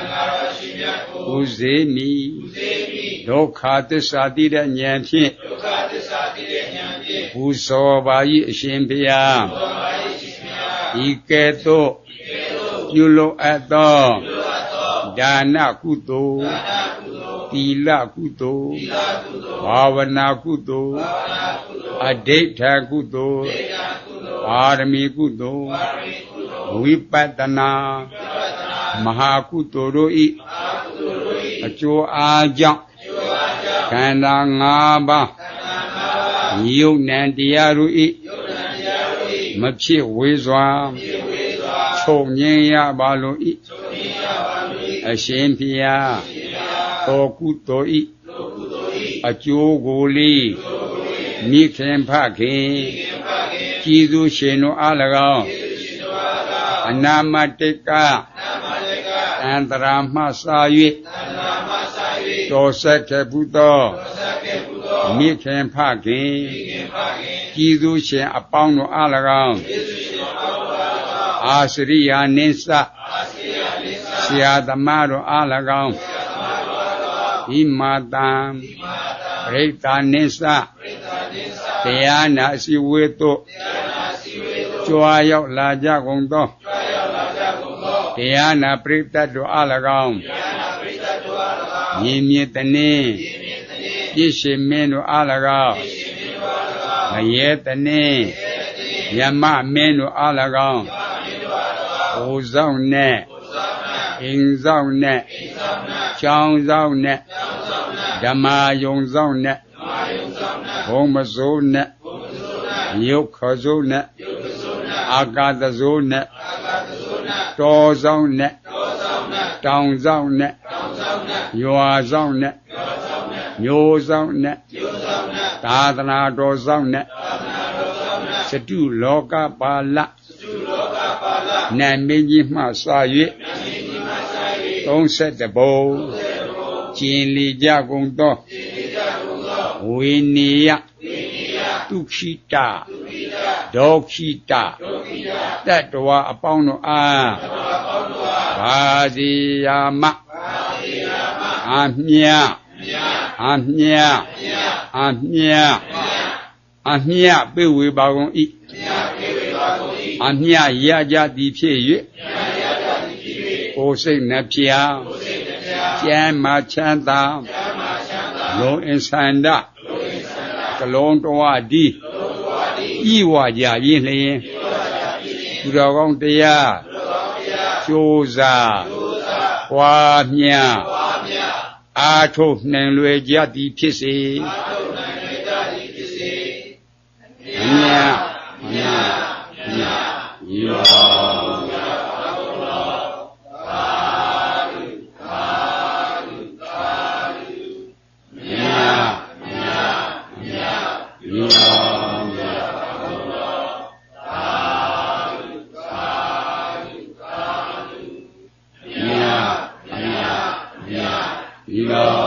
不是米，都看得上帝的眼片，不说话一心片，一个多，牛肉爱多，达那古多。သီလကုသိုလ်ဘာဝနာကုသိုလ်အဋိဋ္ဌကုသိုလ်ပါရမီကုသိုလ်ဝိပဿနာမဟာကုသိုလ်တို့၏အကျိုးအားကြောင့်ခန္ဓာ5ပါးယုတ်နံတရားတို့၏မဖြစ်ဝေစွာချုပ်ငြိမ်းရပါလို၏အရှင်ဘုရားတောကုသိုလ်ဤအကျိုးကိုလေးမိခင်ဖခင်ကြည်သူရှင်တို့အား၎င်းအနာမတိကအန္တရာမှစ၍တော်ဆက်ခဲ့ဘူးသောမိခင်ဖခင်ကြည်သူရှင်အပေါင်းတို့အား၎င်းအာစရိယာနိစ္စဆရာသမားတို့အား၎င်းဣမာတံပရိသနိစ္စတရားနာစီဝေတုကြွားရောက်လာကြကုန်သောတရားနာပရိသတ်တို့အား၎င်းမြင်မြင်တနည်းပြည့်ရှင်မင်းတို့အား၎င်းမရေတနည်းယမမင်းတို့အား၎င်းဟိုဆောင်နဲ့အင်းဆောင်နဲ့ကျောင်းဆောင်နဲ့ဓမ္မယုံဆောင်နဲ့ဘုံမစိုးနဲ့ရုပ်ခစိုးနဲ့အာကာသစိုးနဲ့တောဆောင်နဲ့တောင်ဆောင်နဲ့ရွာဆောင်နဲ့မျိုးဆောင်နဲ့သာသနာတော်ဆောင်နဲ့စတုလောကပါဠနာမည်ကြီးမှစ၍31ဘုံကျင်လီကြကုန်သောဝိနည်းဒုက္ခိတဒေါခိတတတ္တဝါအပေါင်းတို့အား ဘာစီယာမအမြအမြအမြအမြပိဝေပါကုန်ဤအမြရကြသည်ဖြစ်၍ကိုယ်စိတ်နှဖျားကျမ်းမာချမ်းသာလုံးအင်ဆန္ဒကလုံးတော်ဒီဤဝါကြရင်းလျင်သူတော်ကောင်းတရားကျိုးစားပွားများအာထုတ်နှံလွယ်ကြသည်ဖြစ်စေမြတ်ဤလော